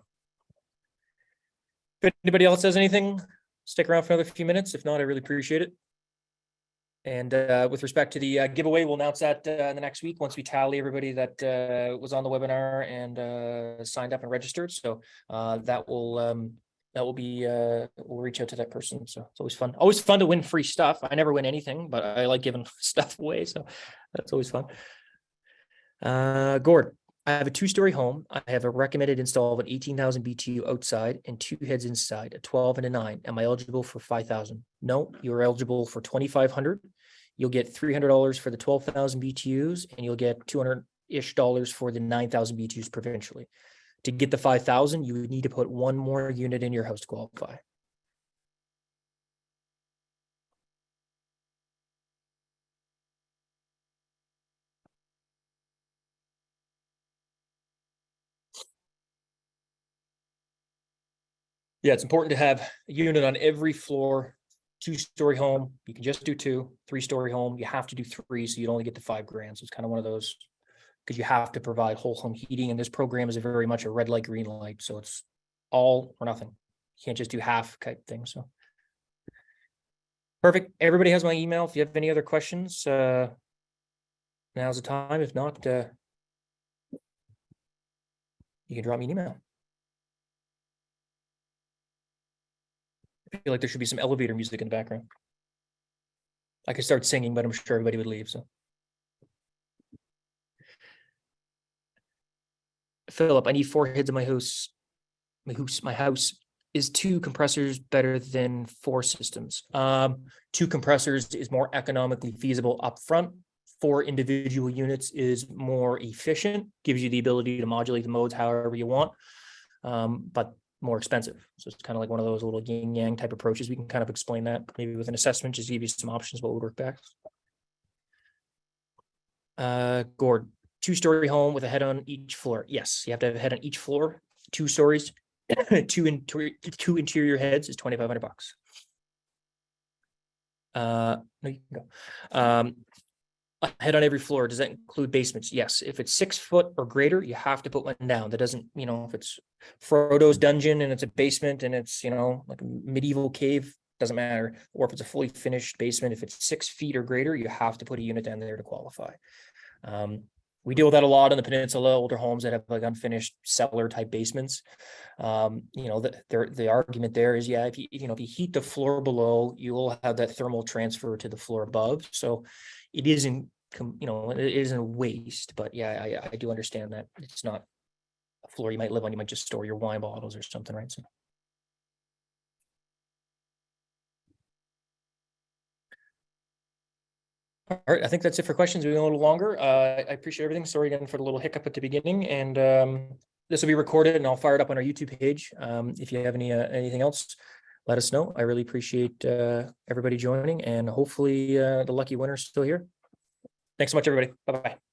If anybody else has anything, stick around for another few minutes. If not, I really appreciate it. And with respect to the giveaway, we'll announce that in the next week once we tally everybody that was on the webinar and signed up and registered. So that will be we'll reach out to that person. So it's always fun. Always fun to win free stuff. I never win anything, but I like giving stuff away. So that's always fun. Gord, I have a 2-story home. I have a recommended install of an 18,000 BTU outside and 2 heads inside, a 12 and a 9. Am I eligible for 5,000? No, you're eligible for 2,500. You'll get $300 for the 12,000 BTUs, and you'll get $200-ish for the 9,000 BTUs provincially. To get the 5,000, you would need to put 1 more unit in your house to qualify. Yeah, it's important to have a unit on every floor. 2-story home, you can just do 2. 3-story home, you have to do 3, so you'd only get the $5,000. So it's kind of one of those, because you have to provide whole home heating, and this program is very much a red light, green light. So it's all or nothing. You can't just do half type thing. So perfect. Everybody has my email. If you have any other questions, now's the time. If not, you can drop me an email. I feel like there should be some elevator music in the background. I could start singing, but I'm sure everybody would leave. So, Philip, I need 4 heads in my house. My house is 2 compressors better than 4 systems. 2 compressors is more economically feasible up front. 4 individual units is more efficient, gives you the ability to modulate the modes however you want, but more expensive. So it's kind of like one of those little yin yang type approaches. We can kind of explain that maybe with an assessment, just give you some options what would work best. Gord, 2-story home with a head on each floor. Yes, you have to have a head on each floor. 2 stories, 2 interior heads is $2,500. No, you can go. A head on every floor. Does that include basements? Yes. If it's 6 foot or greater, you have to put one down. That doesn't, if it's Frodo's dungeon and it's a basement and it's, like a medieval cave, doesn't matter. Or if it's a fully finished basement, if it's 6 feet or greater, you have to put a unit down there to qualify. We deal with that a lot on the peninsula, older homes that have like unfinished cellar type basements. The argument there is, if you heat the floor below, you will have that thermal transfer to the floor above. So it isn't, it isn't a waste, but yeah, I do understand that it's not a floor you might live on. You might just store your wine bottles or something, right? So. All right, I think that's it for questions. We went a little longer. I appreciate everything. Sorry again for the little hiccup at the beginning, and this will be recorded and I'll fire it up on our YouTube page. If you have anything else, let us know. I really appreciate everybody joining, and hopefully the lucky winner is still here. Thanks so much, everybody. Bye-bye.